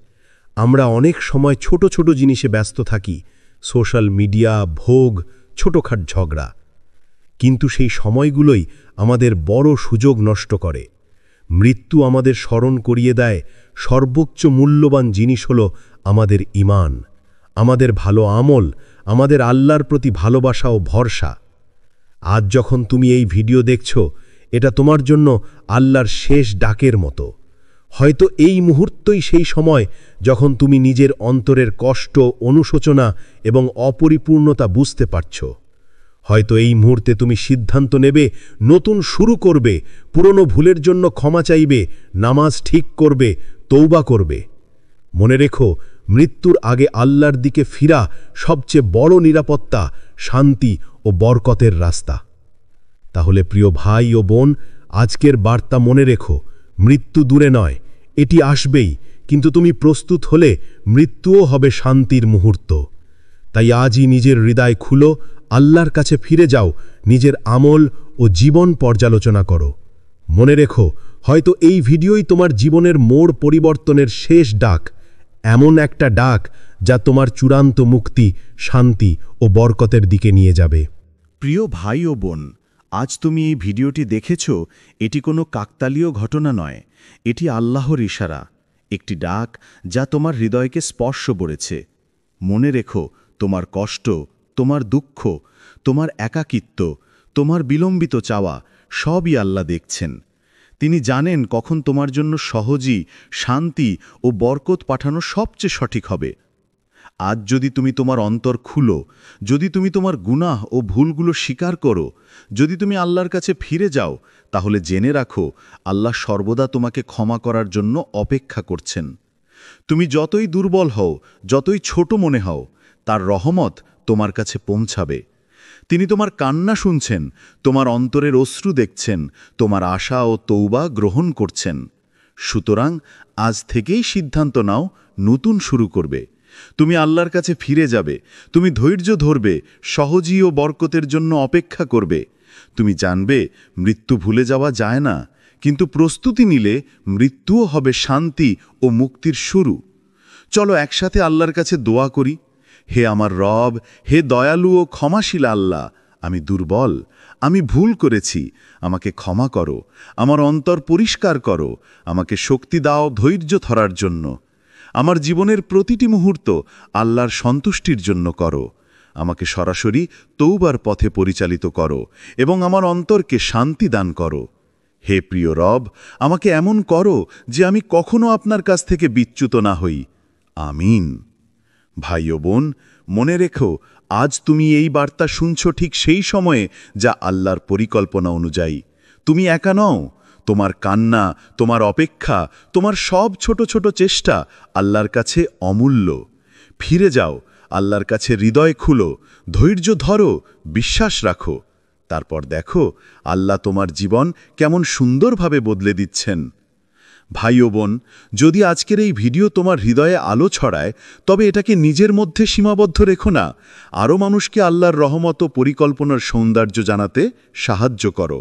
আমরা অনেক সময় ছোট ছোট জিনিসে ব্যস্ত থাকি, সোশ্যাল মিডিয়া, ভোগ, ছোটখাট ঝগড়া। কিন্তু সেই সময়গুলোই আমাদের বড় সুযোগ নষ্ট করে। মৃত্যু আমাদের স্মরণ করিয়ে দেয় সর্বোচ্চ মূল্যবান জিনিস হল আমাদের ঈমান, আমাদের ভালো আমল, আমাদের আল্লাহর প্রতি ভালোবাসা ও ভরসা। আজ যখন তুমি এই ভিডিও দেখছ, এটা তোমার জন্য আল্লাহর শেষ ডাকের মতো। হয়তো এই মুহূর্তই সেই সময় যখন তুমি নিজের অন্তরের কষ্ট, অনুশোচনা এবং অপরিপূর্ণতা বুঝতে পারছ। হয়তো এই মুহূর্তে তুমি সিদ্ধান্ত নেবে, নতুন শুরু করবে, পুরনো ভুলের জন্য ক্ষমা চাইবে, নামাজ ঠিক করবে, তৌবা করবে। মনে রেখো, মৃত্যুর আগে আল্লাহর দিকে ফিরা সবচেয়ে বড় নিরাপত্তা, শান্তি ও বরকতের রাস্তা। তাহলে প্রিয় ভাই ও বোন, আজকের বার্তা মনে রেখো, মৃত্যু দূরে নয়, এটি আসবেই, কিন্তু তুমি প্রস্তুত হলে মৃত্যুও হবে শান্তির মুহূর্ত। তাই আজই নিজের হৃদয় খুলো, আল্লাহর কাছে ফিরে যাও, নিজের আমল ও জীবন পর্যালোচনা করো। মনে রেখো, হয়তো এই ভিডিওই তোমার জীবনের মোড় পরিবর্তনের শেষ ডাক, এমন একটা ডাক যা তোমার চূড়ান্ত মুক্তি, শান্তি ও বরকতের দিকে নিয়ে যাবে। প্রিয় ভাই ও বোন, আজ তুমি এই ভিডিওটি দেখেছ, এটি কোনো কাকতালীয় ঘটনা নয়, এটি আল্লাহর ইশারা, একটি ডাক যা তোমার হৃদয়কে স্পর্শ করেছে। মনে রেখো, তোমার কষ্ট, তোমার দুঃখ, তোমার একাকিত্ব, তোমার বিলম্বিত চাওয়া সবই আল্লাহ দেখছেন। তিনি জানেন কখন তোমার জন্য সহজই শান্তি ও বরকত পাঠানো সবচেয়ে সঠিক হবে। আজ যদি তুমি তোমার অন্তর খুলো, যদি তুমি তোমার গুনাহ ও ভুলগুলো স্বীকার করো, যদি তুমি আল্লাহর কাছে ফিরে যাও, তাহলে জেনে রাখো আল্লাহ সর্বদা তোমাকে ক্ষমা করার জন্য অপেক্ষা করছেন। তুমি যতই দুর্বল হও, যতই ছোট মনে হও, তার রহমত তোমার কাছে পৌঁছাবে। তিনি তোমার কান্না শুনছেন, তোমার অন্তরের অশ্রু দেখছেন, তোমার আশা ও তৌবা গ্রহণ করছেন। সুতরাং আজ থেকেই সিদ্ধান্ত নাও, নতুন শুরু করবে। তুমি আল্লাহর কাছে ফিরে যাবে, তুমি ধৈর্য ধরবে, সহজী ও বরকতের জন্য অপেক্ষা করবে। তুমি জানবে মৃত্যু ভুলে যাওয়া যায় না, কিন্তু প্রস্তুতি নিলে মৃত্যুও হবে শান্তি ও মুক্তির শুরু। চলো একসাথে আল্লাহর কাছে দোয়া করি। হে আমার রব, হে দয়ালু ও ক্ষমাশীল আল্লাহ, আমি দুর্বল, আমি ভুল করেছি, আমাকে ক্ষমা করো, আমার অন্তর পরিষ্কার করো, আমাকে শক্তি দাও ধৈর্য ধরার জন্য। আমার জীবনের প্রতিটি মুহূর্ত আল্লাহর সন্তুষ্টির জন্য করো। আমাকে সরাসরি তৌবার পথে পরিচালিত করো এবং আমার অন্তরকে শান্তি দান করো। হে প্রিয় রব, আমাকে এমন করো যে আমি কখনো আপনার কাছ থেকে বিচ্যুত না হই। আমিন। ভাই ও বোন, মনে রেখো, আজ তুমি এই বার্তা শুনছ ঠিক সেই সময়ে যা আল্লাহর পরিকল্পনা অনুযায়ী। তুমি একা নও, তোমার কান্না, তোমার অপেক্ষা, তোমার সব ছোট ছোট চেষ্টা আল্লাহর কাছে অমূল্য। ফিরে যাও, আল্লাহর কাছে হৃদয় খুলো, ধৈর্য ধরো, বিশ্বাস রাখো। তারপর দেখো আল্লাহ তোমার জীবন কেমন সুন্দরভাবে বদলে দিচ্ছেন। ভাই ও বোন, যদি আজকের এই ভিডিও তোমার হৃদয়ে আলো ছড়ায়, তবে এটাকে নিজের মধ্যে সীমাবদ্ধ রেখো না, আরও মানুষকে আল্লাহর রহমত ও পরিকল্পনার সৌন্দর্য জানাতে সাহায্য করো।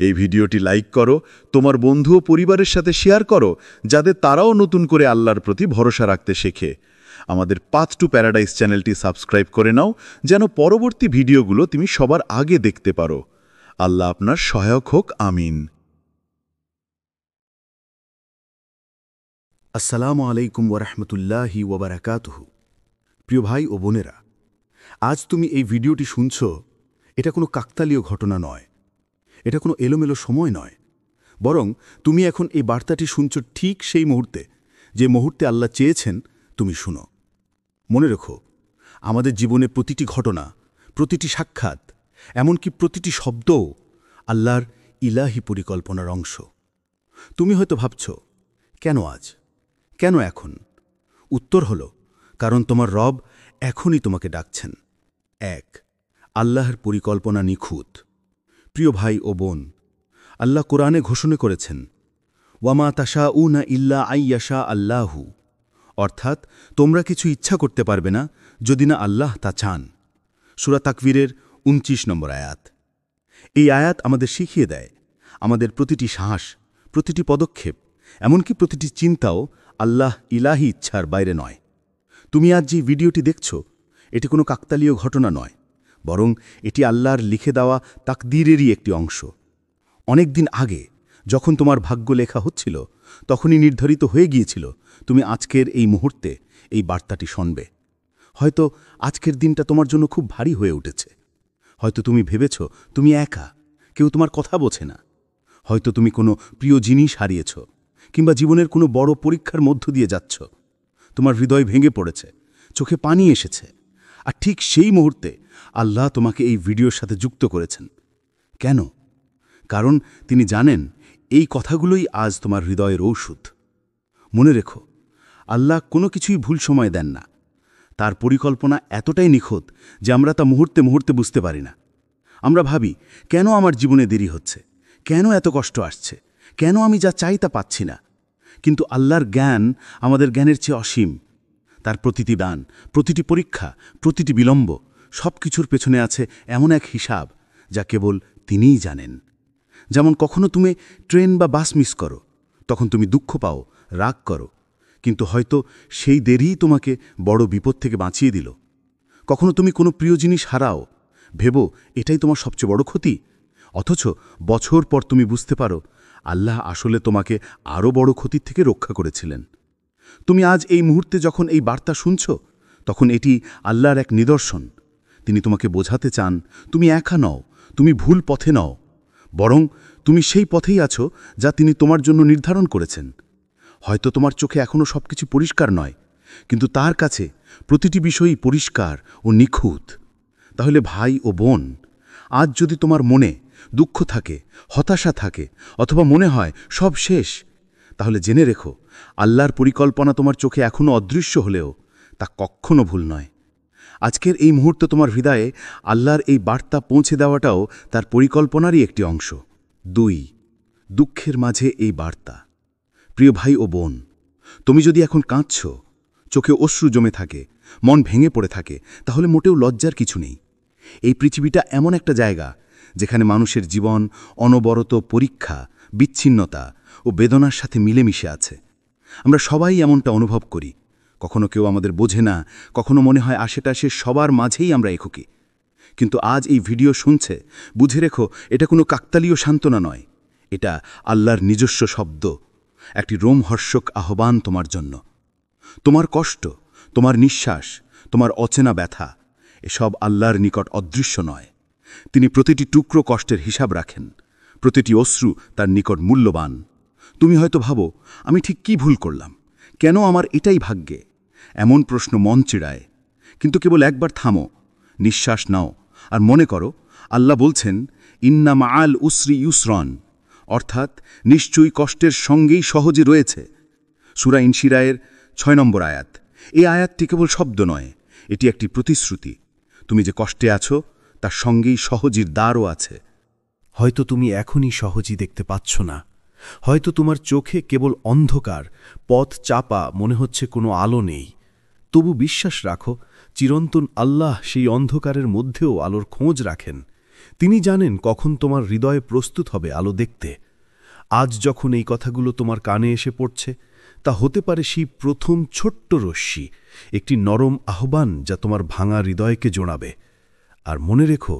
এই ভিডিওটি লাইক করো, তোমার বন্ধু ও পরিবারের সাথে শেয়ার করো, যাতে তারাও নতুন করে আল্লাহর প্রতি ভরসা রাখতে শেখে। আমাদের পাথ টু প্যারাডাইস চ্যানেলটি সাবস্ক্রাইব করে নাও, যেন পরবর্তী ভিডিওগুলো তুমি সবার আগে দেখতে পারো। আল্লাহ আপনার সহায়ক হোক, আমিন। আসসালামু আলাইকুম ওরহমতুল্লাহি ওবরাকাতুহু। প্রিয় ভাই ও বোনেরা, আজ তুমি এই ভিডিওটি শুনছ, এটা কোনো কাকতালীয় ঘটনা নয়, এটা কোনো এলোমেলো সময় নয়, বরং তুমি এখন এই বার্তাটি শুনছ ঠিক সেই মুহূর্তে, যে মুহূর্তে আল্লাহ চেয়েছেন তুমি শুনো। মনে রেখো, আমাদের জীবনে প্রতিটি ঘটনা, প্রতিটি সাক্ষাৎ, এমনকি প্রতিটি শব্দও আল্লাহর ইলাহি পরিকল্পনার অংশ। তুমি হয়তো ভাবছ, কেন আজ, কেন এখন? উত্তর হল, কারণ তোমার রব এখনই তোমাকে ডাকছেন। 1, আল্লাহর পরিকল্পনা নিখুঁত। প্রিয় ভাই ও বোন, আল্লাহ কোরআনে ঘোষণা করেছেন, ওয়ামা তাশাউনা ইল্লা আইয়াশা আল্লাহু, অর্থাৎ তোমরা কিছু ইচ্ছা করতে পারবে না যদি না আল্লাহ তা চান। সূরা তাকবীরের 29 নম্বর আয়াত। এই আয়াত আমাদের শিখিয়ে দেয়, আমাদের প্রতিটি শ্বাস, প্রতিটি পদক্ষেপ, এমনকি প্রতিটি চিন্তাও আল্লাহ ইলাহি ইচ্ছার বাইরে নয়। তুমি আজ যে ভিডিওটি দেখছ, এটি কোনো কাকতালীয় ঘটনা নয়, বরং এটি আল্লাহর লিখে দেওয়া তাকদীরেরই একটি অংশ। অনেক দিন আগে যখন তোমার ভাগ্য লেখা হচ্ছিল, তখনই নির্ধারিত হয়ে গিয়েছিল তুমি আজকের এই মুহূর্তে এই বার্তাটি শুনবে। হয়তো আজকের দিনটা তোমার জন্য খুব ভারী হয়ে উঠেছে। হয়তো তুমি ভেবেছ তুমি একা, কেউ তোমার কথা বোঝে না। হয়তো তুমি কোনো প্রিয় জিনিস হারিয়েছ, কিংবা জীবনের কোনো বড় পরীক্ষার মধ্য দিয়ে যাচ্ছ। তোমার হৃদয় ভেঙে পড়েছে, চোখে পানি এসেছে। আর ঠিক সেই মুহূর্তে আল্লাহ তোমাকে এই ভিডিওর সাথে যুক্ত করেছেন। কেন? কারণ তিনি জানেন এই কথাগুলোই আজ তোমার হৃদয়ের ঔষধ। মনে রেখো, আল্লাহ কোনো কিছুই ভুল সময় দেন না। তার পরিকল্পনা এতটাই নিখুঁত যে আমরা তা মুহূর্তে মুহূর্তে বুঝতে পারি না। আমরা ভাবি, কেন আমার জীবনে দেরি হচ্ছে, কেন এত কষ্ট আসছে, কেন আমি যা চাই তা পাচ্ছি না। কিন্তু আল্লাহর জ্ঞান আমাদের জ্ঞানের চেয়ে অসীম। তার প্রতিটি দান, প্রতিটি পরীক্ষা, প্রতিটি বিলম্ব, সব কিছুর পেছনে আছে এমন এক হিসাব যা কেবল তিনিই জানেন। যেমন কখনো তুমি ট্রেন বা বাস মিস করো, তখন তুমি দুঃখ পাও, রাগ করো, কিন্তু হয়তো সেই দেরিই তোমাকে বড় বিপদ থেকে বাঁচিয়ে দিল। কখনো তুমি কোনো প্রিয় জিনিস হারাও, ভেবো এটাই তোমার সবচেয়ে বড় ক্ষতি, অথচ বছর পর তুমি বুঝতে পারো আল্লাহ আসলে তোমাকে আরও বড় ক্ষতির থেকে রক্ষা করেছিলেন। তুমি আজ এই মুহূর্তে যখন এই বার্তা শুনছ, তখন এটি আল্লাহর এক নিদর্শন। তিনি তোমাকে বোঝাতে চান তুমি একা নও, তুমি ভুল পথে নও, বরং তুমি সেই পথেই আছো যা তিনি তোমার জন্য নির্ধারণ করেছেন। হয়তো তোমার চোখে এখনও সব কিছু পরিষ্কার নয়, কিন্তু তার কাছে প্রতিটি বিষয়ই পরিষ্কার ও নিখুঁত। তাহলে ভাই ও বোন, আজ যদি তোমার মনে দুঃখ থাকে, হতাশা থাকে, অথবা মনে হয় সব শেষ, তাহলে জেনে রেখো, আল্লাহর পরিকল্পনা তোমার চোখে এখনও অদৃশ্য হলেও তা কখনো ভুল নয়। আজকের এই মুহূর্তে তোমার হৃদয়ে আল্লাহর এই বার্তা পৌঁছে দেওয়াটাও তার পরিকল্পনারই একটি অংশ। 2, দুঃখের মাঝে এই বার্তা। প্রিয় ভাই ও বোন, তুমি যদি এখন কাঁদছ, চোখে অশ্রু জমে থাকে, মন ভেঙে পড়ে থাকে, তাহলে মোটেও লজ্জার কিছু নেই। এই পৃথিবীটা এমন একটা জায়গা যেখানে মানুষের জীবন অনবরত পরীক্ষা, বিচ্ছিন্নতা ও বেদনার সাথে মিলেমিশে আছে। আমরা সবাই এমনটা অনুভব করি। কখনো কেউ আমাদের বোঝে না, কখনো মনে হয় আশেপাশে সবার মাঝেই আমরা একুকি। কিন্তু আজ এই ভিডিও শুনছে, বুঝে রেখো, এটা কোনো কাকতালীয় সান্ত্বনা নয়, এটা আল্লাহর নিজস্ব শব্দ, একটি রোমহর্ষক আহ্বান তোমার জন্য। তোমার কষ্ট, তোমার নিঃশ্বাস, তোমার অচেনা ব্যথা, এসব আল্লাহর নিকট অদৃশ্য নয়। তিনি প্রতিটি টুকরো কষ্টের হিসাব রাখেন, প্রতিটি অশ্রু তার নিকট মূল্যবান। তুমি হয়তো ভাবো, আমি ঠিক কি ভুল করলাম, কেন আমার এটাই ভাগ্যে? এমন প্রশ্ন মন চিড়ায়। কিন্তু কেবল একবার থামো, নিঃশ্বাস নাও, আর মনে করো আল্লাহ বলছেন, ইন্না মাআল উসরি ইউসরন, অর্থাৎ নিশ্চয়ই কষ্টের সঙ্গেই সহজে রয়েছে। সূরা ইনশিরায়ের 6 নম্বর আয়াত। এই আয়াতটি কেবল শব্দ নয়, এটি একটি প্রতিশ্রুতি। তুমি যে কষ্টে আছো, তার সঙ্গেই সহজের দ্বারও আছে। হয়তো তুমি এখনই সহজই দেখতে পাচ্ছ না, হয়তো তোমার চোখে কেবল অন্ধকার, পথ চাপা, মনে হচ্ছে কোনো আলো নেই। তবু বিশ্বাস রাখো, চিরন্তন আল্লাহ সেই অন্ধকারের মধ্যেও আলোর খোঁজ রাখেন। তিনি জানেন কখন তোমার হৃদয়ে প্রস্তুত হবে আলো দেখতে। আজ যখন এই কথাগুলো তোমার কানে এসে পড়ছে, তা হতে পারে সেই প্রথম ছোট্ট রশ্মি, একটি নরম আহ্বান যা তোমার ভাঙা হৃদয়কে জোড়াবে। আর মনে রেখো,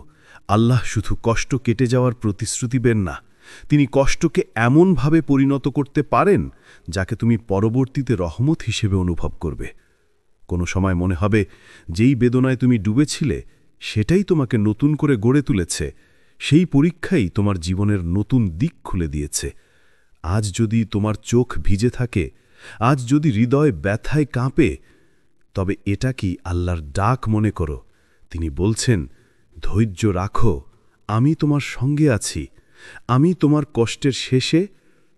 আল্লাহ শুধু কষ্ট কেটে যাওয়ার প্রতিশ্রুতি দেন না, তিনি কষ্টকে এমনভাবে পরিণত করতে পারেন যাকে তুমি পরবর্তীতে রহমত হিসেবে অনুভব করবে। কোনো সময় মনে হবে যেই বেদনায় তুমি ডুবেছিলে সেটাই তোমাকে নতুন করে গড়ে তুলেছে, সেই পরীক্ষাই তোমার জীবনের নতুন দিক খুলে দিয়েছে। আজ যদি তোমার চোখ ভিজে থাকে, আজ যদি হৃদয় ব্যথায় কাঁপে, তবে এটা কি আল্লাহর ডাক মনে করো। তিনি বলছেন, ধৈর্য রাখো, আমি তোমার সঙ্গে আছি, আমি তোমার কষ্টের শেষে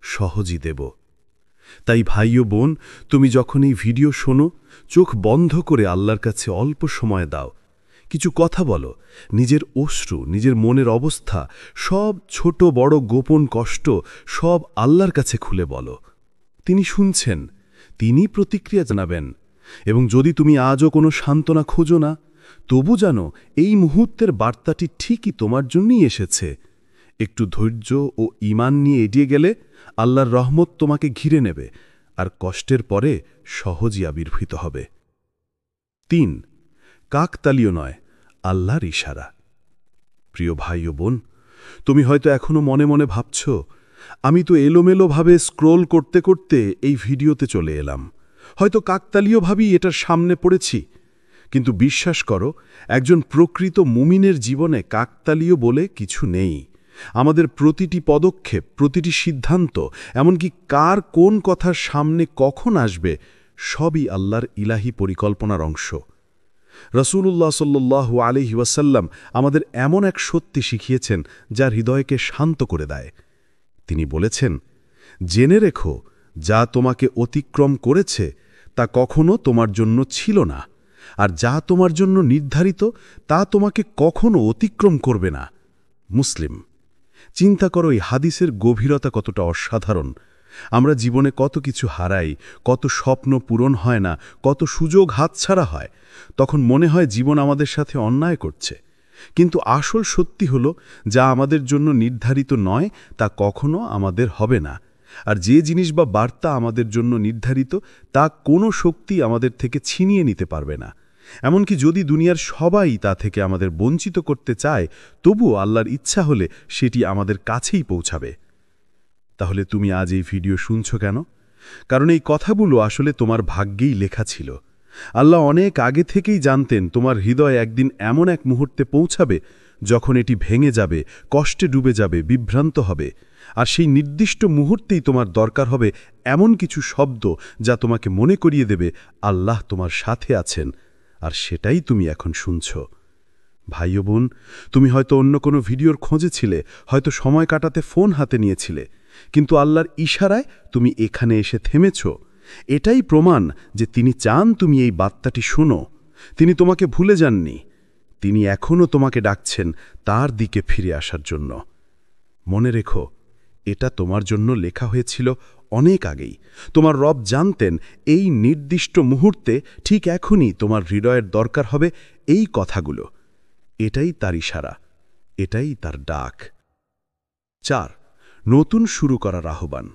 সহজই দেব। তাই ভাই ও বোন, তুমি যখন এই ভিডিও শোনো, চোখ বন্ধ করে আল্লাহর কাছে অল্প সময় দাও, কিছু কথা বলো, নিজের অশ্রু, নিজের মনের অবস্থা, সব ছোট বড় গোপন কষ্ট সব আল্লাহর কাছে খুলে বলো। তিনি শুনছেন, তিনি প্রতিক্রিয়া জানাবেন। এবং যদি তুমি আজও কোনো সান্ত্বনা খোঁজো না, তবু জানো এই মুহূর্তের বার্তাটি ঠিকই তোমার জন্যই এসেছে। একটু ধৈর্য ও ঈমান নিয়ে এগিয়ে গেলে আল্লাহর রহমত তোমাকে ঘিরে নেবে, আর কষ্টের পরে সহজই আবির্ভূত হবে। ৩. কাকতালীয় নয়, আল্লাহর ইশারা। প্রিয় ভাই ও বোন, তুমি হয়তো এখনো মনে মনে ভাবছ, আমি তো এলোমেলোভাবে স্ক্রোল করতে করতে এই ভিডিওতে চলে এলাম, হয়তো কাকতালীয়ভাবেই এটার সামনে পড়েছি। কিন্তু বিশ্বাস করো, একজন প্রকৃত মুমিনের জীবনে কাকতালীয় বলে কিছু নেই। আমাদের প্রতিটি পদক্ষেপ, প্রতিটি সিদ্ধান্ত, এমনকি কার কোন কথার সামনে কখন আসবে, সবই আল্লাহর ইলাহি পরিকল্পনার অংশ। রাসূলুল্লাহ সাল্লাল্লাহু আলাইহি ওয়াসাল্লাম আমাদের এমন এক সত্যি শিখিয়েছেন যা হৃদয়কে শান্ত করে দেয়। তিনি বলেছেন, জেনে রেখো, যা তোমাকে অতিক্রম করেছে তা কখনো তোমার জন্য ছিল না, আর যা তোমার জন্য নির্ধারিত তা তোমাকে কখনো অতিক্রম করবে না। মুসলিম। চিন্তা করো এই হাদিসের গভীরতা কতটা অসাধারণ। আমরা জীবনে কত কিছু হারাই, কত স্বপ্ন পূরণ হয় না, কত সুযোগ হাতছাড়া হয়। তখন মনে হয় জীবন আমাদের সাথে অন্যায় করছে। কিন্তু আসল সত্যি হলো, যা আমাদের জন্য নির্ধারিত নয় তা কখনো আমাদের হবে না। আর যে জিনিস বা বার্তা আমাদের জন্য নির্ধারিত, তা কোনো শক্তি আমাদের থেকে ছিনিয়ে নিতে পারবে না। এমনকি যদি দুনিয়ার সবাই তা থেকে আমাদের বঞ্চিত করতে চায়, তবুও আল্লাহর ইচ্ছা হলে সেটি আমাদের কাছেই পৌঁছাবে। তাহলে তুমি আজ এই ভিডিও শুনছ কেন? কারণ এই কথাগুলো আসলে তোমার ভাগ্যেই লেখা ছিল। আল্লাহ অনেক আগে থেকেই জানতেন তোমার হৃদয় একদিন এমন এক মুহূর্তে পৌঁছাবে যখন এটি ভেঙে যাবে, কষ্টে ডুবে যাবে, বিভ্রান্ত হবে। আর সেই নির্দিষ্ট মুহূর্তেই তোমার দরকার হবে এমন কিছু শব্দ যা তোমাকে মনে করিয়ে দেবে আল্লাহ তোমার সাথে আছেন, আর সেটাই তুমি এখন শুনছ। ভাই ও বোন, তুমি হয়তো অন্য কোনো ভিডিওর খোঁজে ছিলে, হয়তো সময় কাটাতে ফোন হাতে নিয়েছিলে, কিন্তু আল্লাহর ইশারায় তুমি এখানে এসে থেমেছ। এটাই প্রমাণ যে তিনি চান তুমি এই বার্তাটি শোনো। তিনি তোমাকে ভুলে যাননি, তিনি এখনও তোমাকে ডাকছেন তার দিকে ফিরে আসার জন্য। মনে রেখো, এটা তোমার জন্য লেখা হয়েছিল অনেক আগেই। তোমার রব জানতেন এই নির্দিষ্ট মুহূর্তে ঠিক এখনই তোমার হৃদয়ের দরকার হবে এই কথাগুলো। এটাই তার ইশারা, এটাই তার ডাক। ৪. নতুন শুরু করার আহ্বান।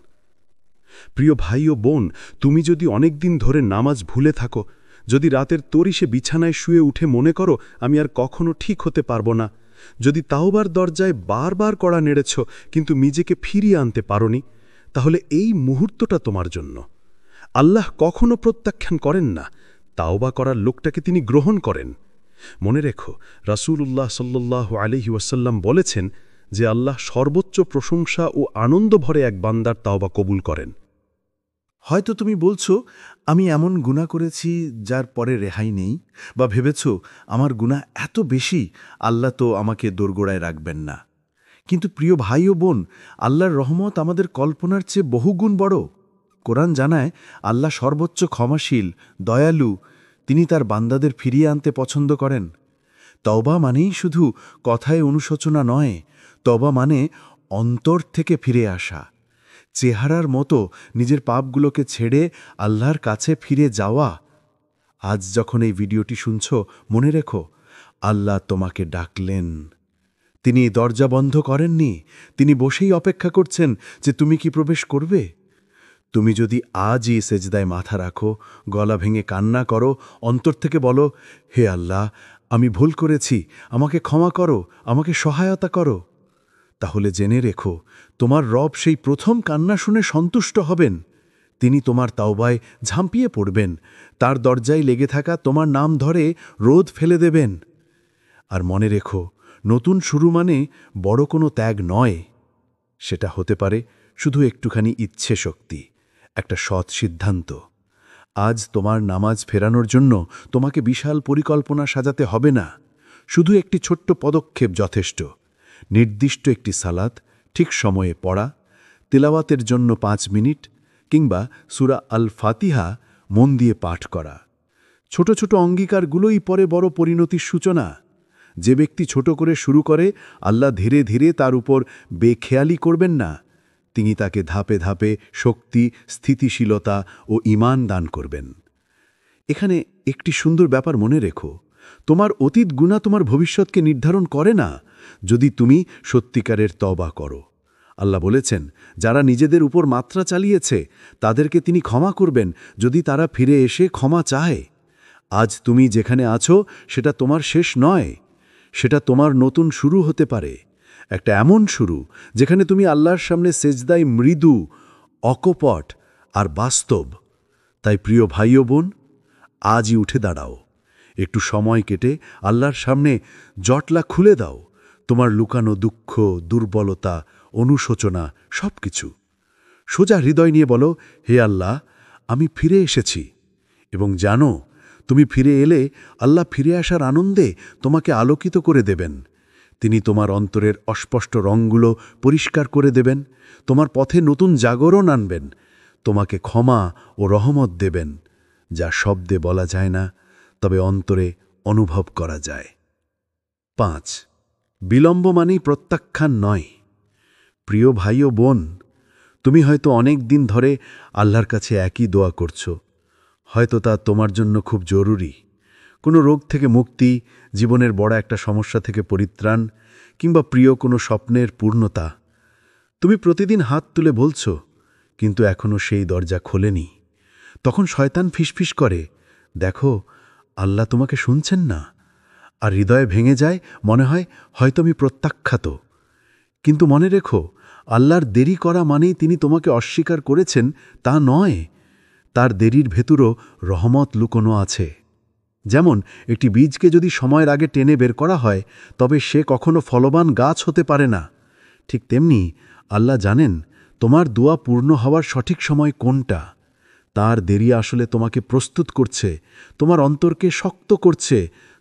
প্রিয় ভাই ও বোন, তুমি যদি অনেক দিন ধরে নামাজ ভুলে থাকো, যদি রাতের তরিশে বিছানায় শুয়ে উঠে মনে করো আমি আর কখনো ঠিক হতে পারবো না, যদি তাওবার দরজায় বারবার কড়া নেড়েছ কিন্তু নিজেকে ফিরিয়ে আনতে পারোনি, তাহলে এই মুহূর্তটা তোমার জন্য। আল্লাহ কখনো প্রত্যাখ্যান করেন না, তাওবা করার লোকটাকে তিনি গ্রহণ করেন। মনে রেখো, রাসূলুল্লাহ সাল্লাল্লাহু আলাইহি ওয়াসাল্লাম বলেছেন যে আল্লাহ সর্বোচ্চ প্রশংসা ও আনন্দ ভরে এক বান্দার তাওবা কবুল করেন। হয়তো তুমি বলছো, আমি এমন গুনাহ করেছি যার পরে রেহাই নেই, বা ভেবেছ আমার গুনাহ এত বেশি, আল্লাহ তো আমাকে দোরগোড়ায় রাখবেন না। কিন্তু প্রিয় ভাই ও বোন, আল্লাহর রহমত আমাদের কল্পনার চেয়ে বহুগুণ বড়। কোরআন জানায় আল্লাহ সর্বোচ্চ ক্ষমাশীল, দয়ালু, তিনি তার বান্দাদের ফিরিয়ে আনতে পছন্দ করেন। তওবা মানেই শুধু কথায় অনুশোচনা নয়, তওবা মানে অন্তর থেকে ফিরে আসা, চেহারার মতো নিজের পাপগুলোকে ছেড়ে আল্লাহর কাছে ফিরে যাওয়া। আজ যখন এই ভিডিওটি শুনছ, মনে রেখো, আল্লাহ তোমাকে ডাকলেন, তিনি দরজা বন্ধ করেননি, তিনি বসেই অপেক্ষা করছেন যে তুমি কি প্রবেশ করবে। তুমি যদি আজই সেজদায় মাথা রাখো, গলা ভেঙে কান্না করো, অন্তর থেকে বলো, হে আল্লাহ, আমি ভুল করেছি, আমাকে ক্ষমা করো, আমাকে সহায়তা করো, তাহলে জেনে রেখো তোমার রব সেই প্রথম কান্না শুনে সন্তুষ্ট হবেন। তিনি তোমার তাওবায় ঝাঁপিয়ে পড়বেন, তার দরজায় লেগে থাকা তোমার নাম ধরে রোদ ফেলে দেবেন। আর মনে রেখো, নতুন শুরু মানে বড় কোনো ত্যাগ নয়। সেটা হতে পারে শুধু একটুখানি ইচ্ছে শক্তি, একটা সৎ সিদ্ধান্ত। আজ তোমার নামাজ ফেরানোর জন্য তোমাকে বিশাল পরিকল্পনা সাজাতে হবে না, শুধু একটি ছোট্ট পদক্ষেপ যথেষ্ট। নির্দিষ্ট একটি সালাত ঠিক সময়ে পড়া, তিলাওয়াতের জন্য 5 মিনিট, কিংবা সূরা আল ফাতিহা মন দিয়ে পাঠ করা। ছোট ছোট অঙ্গীকারগুলোই পরে বড় পরিণতির সূচনা। যে ব্যক্তি ছোট করে শুরু করে, আল্লাহ ধীরে ধীরে তার উপর বেখেয়ালি করবেন না, তিনি তাকে ধাপে ধাপে শক্তি, স্থিতিশীলতা ও ঈমান দান করবেন। এখানে একটি সুন্দর ব্যাপার মনে রেখো, তোমার অতীত গুনাহ তোমার ভবিষ্যৎকে নির্ধারণ করে না, যদি তুমি সত্যিকারের তওবা করো। আল্লাহ বলেছেন, যারা নিজেদের উপর মাত্রা চালিয়েছে তাদেরকে তিনি ক্ষমা করবেন, যদি তারা ফিরে এসে ক্ষমা চায়। আজ তুমি যেখানে আছো সেটা তোমার শেষ নয়, সেটা তোমার নতুন শুরু হতে পারে। একটা এমন শুরু যেখানে তুমি আল্লাহর সামনে সেজদায় মৃদু, অকপট আর বাস্তব। তাই প্রিয় ভাই ও বোন, আজই উঠে দাঁড়াও, একটু সময় কেটে আল্লাহর সামনে জটলা খুলে দাও, তোমার লুকানো দুঃখ, দুর্বলতা, অনুশোচনা সব কিছু। সোজা হৃদয় নিয়ে বলো, হে আল্লাহ, আমি ফিরে এসেছি। এবং জানো, তুমি ফিরে এলে আল্লাহ ফিরে আসার আনন্দে তোমাকে আলোকিত করে দেবেন। তিনি তোমার অন্তরের অস্পষ্ট রঙগুলো পরিষ্কার করে দেবেন, তোমার পথে নতুন জাগরণ আনবেন, তোমাকে ক্ষমা ও রহমত দেবেন, যা শব্দে বলা যায় না, তবে অন্তরে অনুভব করা যায়। 5. বিলম্ব মানেই প্রত্যাখ্যান নয়। প্রিয় ভাই ও বোন, তুমি হয়তো অনেক দিন ধরে আল্লাহর কাছে একই দোয়া করছো। হয়তো তা তোমার জন্য খুব জরুরি, কোনো রোগ থেকে মুক্তি, জীবনের বড় একটা সমস্যা থেকে পরিত্রাণ, কিংবা প্রিয় কোনো স্বপ্নের পূর্ণতা। তুমি প্রতিদিন হাত তুলে বলছ, কিন্তু এখনও সেই দরজা খোলেনি। তখন শয়তান ফিসফিস করে, দেখো, আল্লাহ তোমাকে শুনছেন না। আর হৃদয়ে ভেঙে যায়, মনে হয় হয়তো আমি প্রত্যাখ্যাত। কিন্তু মনে রেখো, আল্লাহর দেরি করা মানেই তিনি তোমাকে অস্বীকার করেছেন তা নয়। তার দেরির ভেতরও রহমত লুকোনো আছে। যেমন একটি বীজকে যদি সময়ের আগে টেনে বের করা হয়, তবে সে কখনো ফলবান গাছ হতে পারে না। ঠিক তেমনি আল্লাহ জানেন তোমার দোয়া পূর্ণ হওয়ার সঠিক সময় কোনটা। তার দেরি আসলে তোমাকে প্রস্তুত করছে, তোমার অন্তরকে শক্ত করছে,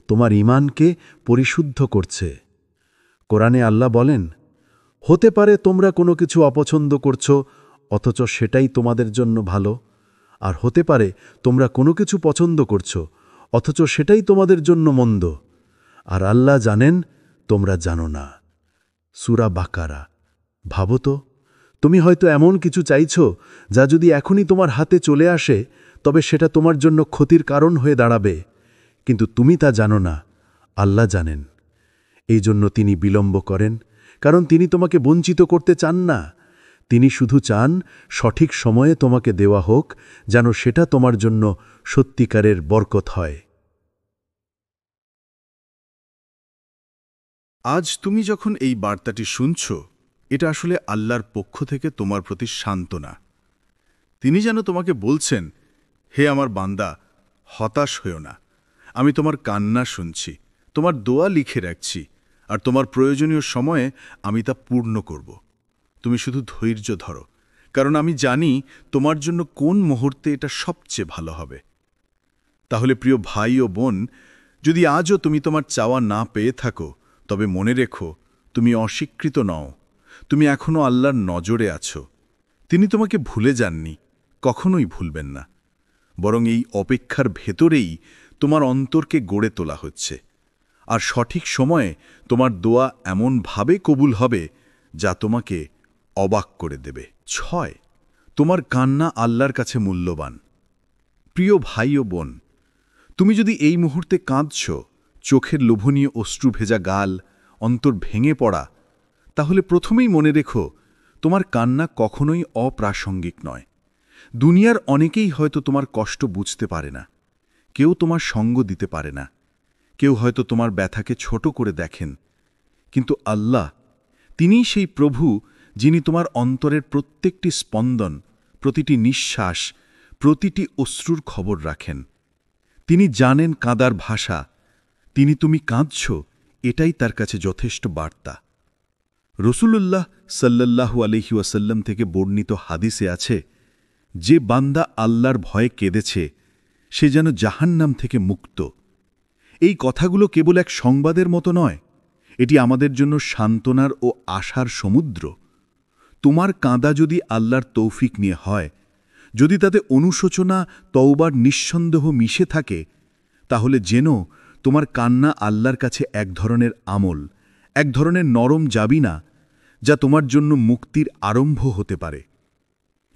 তোমার ঈমানকে পরিশুদ্ধ করছে। কোরআনে আল্লাহ বলেন, হতে পারে তোমরা কোনো কিছু অপছন্দ করছো, অথচ সেটাই তোমাদের জন্য ভালো। আর হতে পারে তোমরা কোনো কিছু পছন্দ করছো, অথচ সেটাই তোমাদের জন্য মন্দ। আর আল্লাহ জানেন, তোমরা জানো না। সূরা বাকারা। ভাবো তো, তুমি হয়তো এমন কিছু চাইছো যা যদি এখনই তোমার হাতে চলে আসে, তবে সেটা তোমার জন্য ক্ষতির কারণ হয়ে দাঁড়াবে। কিন্তু তুমি তা জানো না, আল্লাহ জানেন। এই জন্য তিনি বিলম্ব করেন, কারণ তিনি তোমাকে বঞ্চিত করতে চান না। তিনি শুধু চান সঠিক সময়ে তোমাকে দেওয়া হোক, যেন সেটা তোমার জন্য সত্যিকারের বরকত হয়। আজ তুমি যখন এই বার্তাটি শুনছ, এটা আসলে আল্লাহর পক্ষ থেকে তোমার প্রতি সান্ত্বনা। তিনি যেন তোমাকে বলছেন, হে আমার বান্দা, হতাশ হও না। আমি তোমার কান্না শুনছি, তোমার দোয়া লিখে রাখছি, আর তোমার প্রয়োজনীয় সময়ে আমি তা পূর্ণ করব। তুমি শুধু ধৈর্য ধরো, কারণ আমি জানি তোমার জন্য কোন মুহূর্তে এটা সবচেয়ে ভালো হবে। তাহলে প্রিয় ভাই ও বোন, যদি আজও তুমি তোমার চাওয়া না পেয়ে থাকো, তবে মনে রেখো, তুমি অস্বীকৃত নও। তুমি এখনও আল্লাহর নজরে আছো। তিনি তোমাকে ভুলে যাননি, কখনোই ভুলবেন না। বরং এই অপেক্ষার ভেতরেই তোমার অন্তরকে গড়ে তোলা হচ্ছে। আর সঠিক সময়ে তোমার দোয়া এমনভাবে কবুল হবে যা তোমাকে অবাক করে দেবে। 6. তোমার কান্না আল্লাহর কাছে মূল্যবান। প্রিয় ভাই ও বোন, তুমি যদি এই মুহূর্তে কাঁদছ, চোখের লোভনীয় অশ্রু ভেজা গাল, অন্তর ভেঙে পড়া, তাহলে প্রথমেই মনে রেখো তোমার কান্না কখনোই অপ্রাসঙ্গিক নয়। দুনিয়ার অনেকেই হয়তো তোমার কষ্ট বুঝতে পারে না, কেউ তোমার সঙ্গ দিতে পারে না, কেউ হয়তো তোমার ব্যথাকে ছোট করে দেখেন, কিন্তু আল্লাহ, তিনিই সেই প্রভু যিনি তোমার অন্তরের প্রত্যেকটি স্পন্দন, প্রতিটি নিঃশ্বাস, প্রতিটি অশ্রুর খবর রাখেন। তিনি জানেন কাঁদার ভাষা, তুমি কাঁদছ, এটাই তার কাছে যথেষ্ট বার্তা। রসূলুল্লাহ সাল্লাল্লাহু আলাইহি ওয়াসাল্লাম থেকে বর্ণিত হাদিসে আছে, যে বান্দা আল্লাহর ভয়ে কেঁদেছে সে যেন জাহান্নাম থেকে মুক্ত। এই কথাগুলো কেবল এক সংবাদের মতো নয়, এটি আমাদের জন্য সান্ত্বনার ও আশার সমুদ্র। তোমার কাঁদা যদি আল্লাহর তৌফিক নিয়ে হয়, যদি তাতে অনুশোচনা, তওবার নিঃসন্দেহ মিশে থাকে, তাহলে যেন তোমার কান্না আল্লাহর কাছে এক ধরনের আমল, এক ধরনের নরম জাবিনা, যা তোমার জন্য মুক্তির আরম্ভ হতে পারে।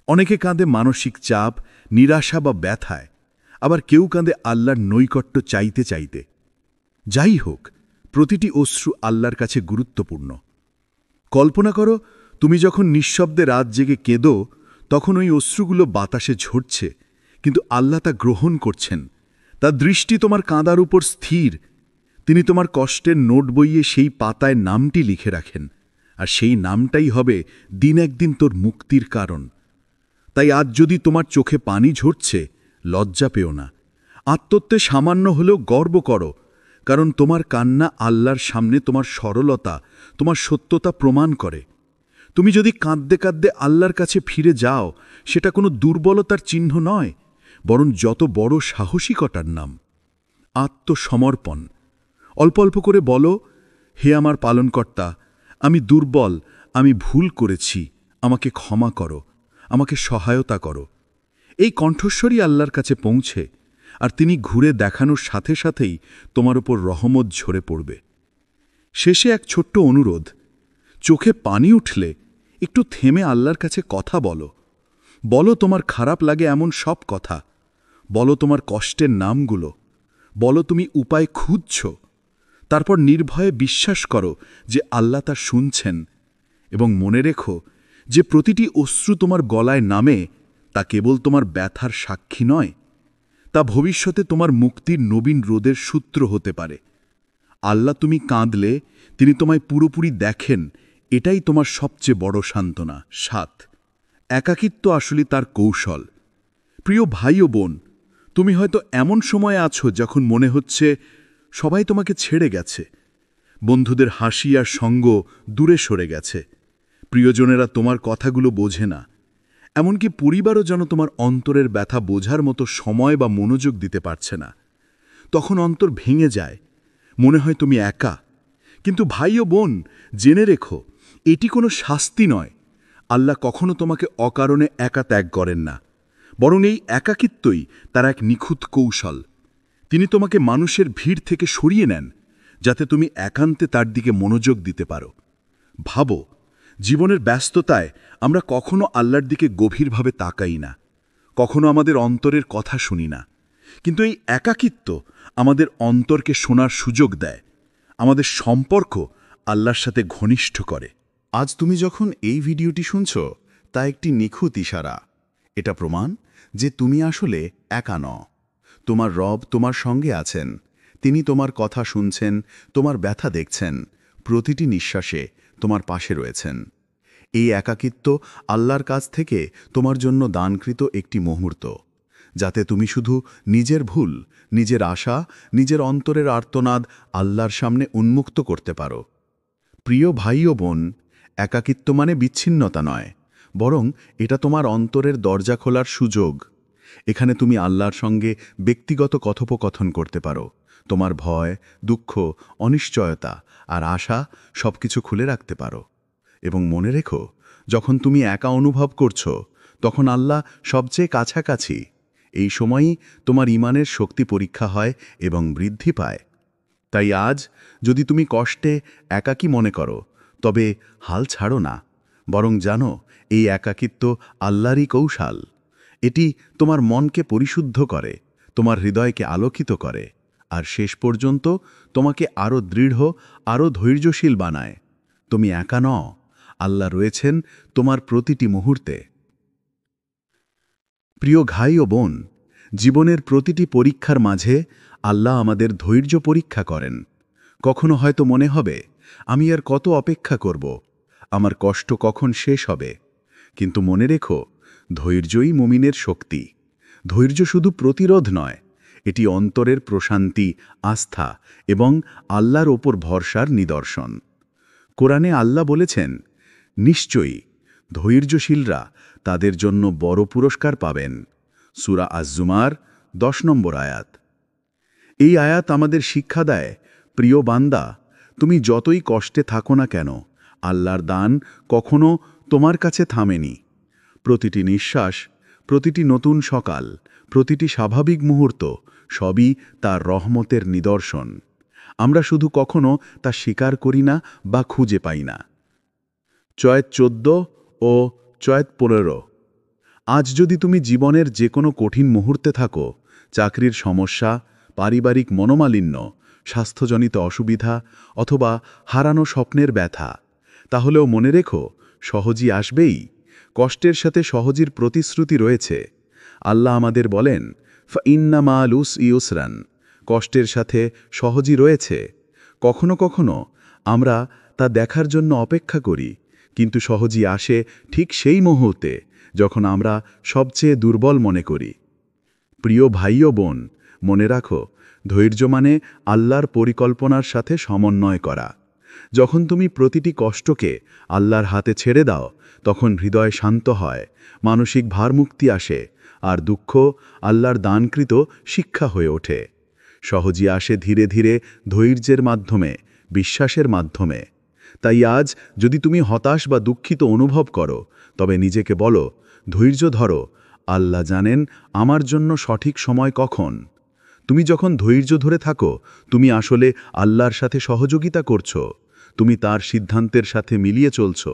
অনেকে কাঁদে মানসিক চাপ, নিরাশা বা ব্যথায়, আবার কেউ কাঁদে আল্লাহর নৈকট্য চাইতে চাইতে। যাই হোক, প্রতিটি অশ্রু আল্লাহর কাছে গুরুত্বপূর্ণ। কল্পনা করো, তুমি যখন নিঃশব্দে রাত জেগে কেঁদো, তখন ওই অশ্রুগুলো বাতাসে ঝরছে, কিন্তু আল্লাহ তা গ্রহণ করছেন। তার দৃষ্টি তোমার কাঁদার উপর স্থির। তিনি তোমার কষ্টের নোট বইয়ে সেই পাতায় নামটি লিখে রাখেন, আর সেই নামটাই হবে দিন একদিন তোর মুক্তির কারণ। তাই আজ যদি তোমার চোখে পানি ঝরছে, লজ্জা পেও না, আত্মত্বে সামান্য হলেও গর্ব করো, কারণ তোমার কান্না আল্লাহর সামনে তোমার সরলতা, তোমার সত্যতা প্রমাণ করে। তুমি যদি কাঁদতে কাঁদতে আল্লাহর কাছে ফিরে যাও, সেটা কোনো দুর্বলতার চিহ্ন নয়, বরং যত বড় সাহসিকতার নাম। আত্মসমর্পণ। অল্প অল্প করে বলো, হে আমার পালনকর্তা, আমি দুর্বল, আমি ভুল করেছি, আমাকে ক্ষমা করো, আমাকে সহায়তা করো। এই কণ্ঠস্বরই আল্লাহর কাছে পৌঁছে, আর তিনি ঘুরে দেখানোর সাথে সাথেই তোমার উপর রহমত ঝরে পড়বে। শেষে এক ছোট্ট অনুরোধ, চোখে পানি উঠলে একটু থেমে আল্লাহর কাছে কথা বলো। বলো তোমার খারাপ লাগে এমন সব কথা, বলো তোমার কষ্টের নামগুলো, বলো তুমি উপায় খুঁজছ। তারপর নির্ভয়ে বিশ্বাস করো যে আল্লাহ তা শুনছেন, এবং মনে রেখো যে প্রতিটি অশ্রু তোমার গলায় নামে তা কেবল তোমার ব্যথার সাক্ষী নয়, তা ভবিষ্যতে তোমার মুক্তির নবীন রোদের সূত্র হতে পারে। আল্লাহ তুমি কাঁদলে তিনি তোমায় পুরোপুরি দেখেন, এটাই তোমার সবচেয়ে বড় সান্ত্বনা। ৭. একাকিত্ব আসলে তার কৌশল। প্রিয় ভাই ও বোন, তুমি হয়তো এমন সময়ে আছো যখন মনে হচ্ছে সবাই তোমাকে ছেড়ে গেছে, বন্ধুদের হাসি আর সঙ্গ দূরে সরে গেছে, প্রিয়জনেরা তোমার কথাগুলো বোঝে না, এমনকি পরিবারও যেন তোমার অন্তরের ব্যথা বোঝার মতো সময় বা মনোযোগ দিতে পারছে না। তখন অন্তর ভেঙে যায়, মনে হয় তুমি একা। কিন্তু ভাই ও বোন, জেনে রেখো, এটি কোনো শাস্তি নয়। আল্লাহ কখনো তোমাকে অকারণে একা ত্যাগ করেন না, বরং এই একাকিত্বই তার এক নিখুঁত কৌশল। তিনি তোমাকে মানুষের ভিড় থেকে সরিয়ে নেন, যাতে তুমি একান্তে তার দিকে মনোযোগ দিতে পারো। ভাবো, জীবনের ব্যস্ততায় আমরা কখনো আল্লাহর দিকে গভীরভাবে তাকাই না, কখনো আমাদের অন্তরের কথা শুনি না, কিন্তু এই একাকিত্ব আমাদের অন্তরকে শোনার সুযোগ দেয়, আমাদের সম্পর্ক আল্লাহর সাথে ঘনিষ্ঠ করে। আজ তুমি যখন এই ভিডিওটি শুনছ, তা একটি নিখুঁত ইশারা। এটা প্রমাণ যে তুমি আসলে একা নও। তোমার রব তোমার সঙ্গে আছেন, তিনি তোমার কথা শুনছেন, তোমার ব্যথা দেখছেন, প্রতিটি নিঃশ্বাসে তোমার পাশে রয়েছেন। এই একাকিত্ব আল্লাহর কাছ থেকে তোমার জন্য দানকৃত একটি মুহূর্ত, যাতে তুমি শুধু নিজের ভুল, নিজের আশা, নিজের অন্তরের আর্তনাদ আল্লাহর সামনে উন্মুক্ত করতে পারো। প্রিয় ভাই ও বোন, একাকিত্ব মানে বিচ্ছিন্নতা নয়, বরং এটা তোমার অন্তরের দরজা খোলার সুযোগ। এখানে তুমি আল্লাহর সঙ্গে ব্যক্তিগত কথোপকথন করতে পারো, তোমার ভয়, দুঃখ, অনিশ্চয়তা আর আশা সবকিছু খুলে রাখতে পারো। এবং মনে রেখো, যখন তুমি একা অনুভব করছো, তখন আল্লাহ সবচেয়ে কাছাকাছি। এই সময়ই তোমার ঈমানের শক্তি পরীক্ষা হয় এবং বৃদ্ধি পায়। তাই আজ যদি তুমি কষ্টে একাকী মনে করো, তবে হাল ছাড়ো না, বরং জানো এই একাকিত্ব আল্লাহরই কৌশল। এটি তোমার মনকে পরিশুদ্ধ করে, তোমার হৃদয়কে আলোকিত করে, আর শেষ পর্যন্ত তোমাকে আরও দৃঢ়, আরও ধৈর্যশীল বানায়। তুমি একা নও, আল্লাহ রয়েছেন তোমার প্রতিটি মুহূর্তে। প্রিয় ভাই ও বোন, জীবনের প্রতিটি পরীক্ষার মাঝে আল্লাহ আমাদের ধৈর্য পরীক্ষা করেন। কখনো হয়তো মনে হবে, আমি আর কত অপেক্ষা করব, আমার কষ্ট কখন শেষ হবে। কিন্তু মনে রেখো, ধৈর্যই মুমিনের শক্তি। ধৈর্য শুধু প্রতিরোধ নয়, এটি অন্তরের প্রশান্তি, আস্থা এবং আল্লাহর ওপর ভরসার নিদর্শন। কোরআনে আল্লাহ বলেছেন, নিশ্চয়ই ধৈর্যশীলরা তাদের জন্য বড় পুরস্কার পাবেন। সূরা আজ-জুমার 10 নম্বর আয়াত। এই আয়াত আমাদের শিক্ষা দেয়, প্রিয় বান্দা, তুমি যতই কষ্টে থাকো না কেন, আল্লাহর দান কখনো তোমার কাছে থামেনি। প্রতিটি নিঃশ্বাস, প্রতিটি নতুন সকাল, প্রতিটি স্বাভাবিক মুহূর্ত সবই তার রহমতের নিদর্শন। আমরা শুধু কখনো তা স্বীকার করি না বা খুঁজে পাই না। চয়েত 14 ও চয়েত 15। আজ যদি তুমি জীবনের যে কোনো কঠিন মুহূর্তে থাকো, চাকরির সমস্যা, পারিবারিক মনোমালিন্য, স্বাস্থ্যজনিত অসুবিধা অথবা হারানো স্বপ্নের ব্যথা, তাহলেও মনে রেখো, সহজই আসবেই। কষ্টের সাথে সহজের প্রতিশ্রুতি রয়েছে। আল্লাহ আমাদের বলেন, ফাইন্না মা'আল উসরি ইউসরান, কষ্টের সাথে সহজই রয়েছে। কখনো কখনো আমরা তা দেখার জন্য অপেক্ষা করি, কিন্তু সহজই আসে ঠিক সেই মুহূর্তে যখন আমরা সবচেয়ে দুর্বল মনে করি। প্রিয় ভাই ও বোন, মনে রাখো, ধৈর্য মানে আল্লাহর পরিকল্পনার সাথে সমন্বয় করা। যখন তুমি প্রতিটি কষ্টকে আল্লাহর হাতে ছেড়ে দাও, তখন হৃদয় শান্ত হয়, মানসিক ভারমুক্তি আসে, আর দুঃখ আল্লাহর দানকৃত শিক্ষা হয়ে ওঠে। সহজই আসে ধীরে ধীরে ধৈর্যের মাধ্যমে, বিশ্বাসের মাধ্যমে। তাই আজ যদি তুমি হতাশ বা দুঃখিত অনুভব করো, তবে নিজেকে বলো, ধৈর্য ধরো, আল্লাহ জানেন আমার জন্য সঠিক সময় কখন। তুমি যখন ধৈর্য ধরে থাকো, তুমি আসলে আল্লাহর সাথে সহযোগিতা করছো, তুমি তার সিদ্ধান্তের সাথে মিলিয়ে চলছো।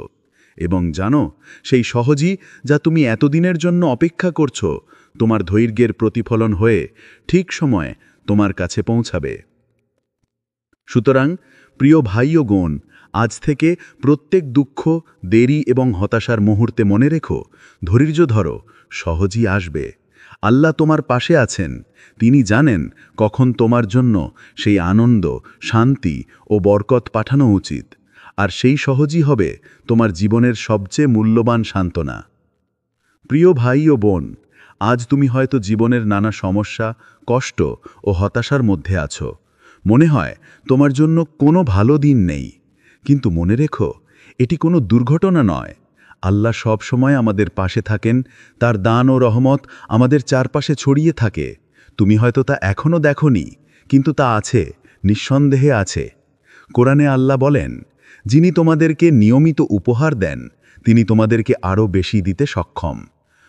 এবং জানো, সেই সহজই যা তুমি এতদিনের জন্য অপেক্ষা করছো, তোমার ধৈর্যের প্রতিফলন হয়ে ঠিক সময়ে তোমার কাছে পৌঁছাবে। সুতরাং প্রিয় ভাই ও বোন, আজ থেকে প্রত্যেক দুঃখ, দেরি এবং হতাশার মুহূর্তে মনে রেখো, ধৈর্য ধরো, সহজই আসবে। আল্লাহ তোমার পাশে আছেন। তিনি জানেন কখন তোমার জন্য সেই আনন্দ, শান্তি ও বরকত পাঠানো উচিত। আর সেই সহজই হবে তোমার জীবনের সবচেয়ে মূল্যবান সান্ত্বনা। প্রিয় ভাই ও বোন, আজ তুমি হয়তো জীবনের নানা সমস্যা, কষ্ট ও হতাশার মধ্যে আছো। মনে হয় তোমার জন্য কোনো ভালো দিন নেই। কিন্তু মনে রেখো, এটি কোনো দুর্ঘটনা নয়। আল্লাহ সব সময় আমাদের পাশে থাকেন, তার দান ও রহমত আমাদের চারপাশে ছড়িয়ে থাকে। তুমি হয়তো তা এখনও দেখোনি, কিন্তু তা আছে, নিঃসন্দেহে আছে। কোরআনে আল্লাহ বলেন, যিনি তোমাদেরকে নিয়মিত উপহার দেন, তিনি তোমাদেরকে আরও বেশি দিতে সক্ষম।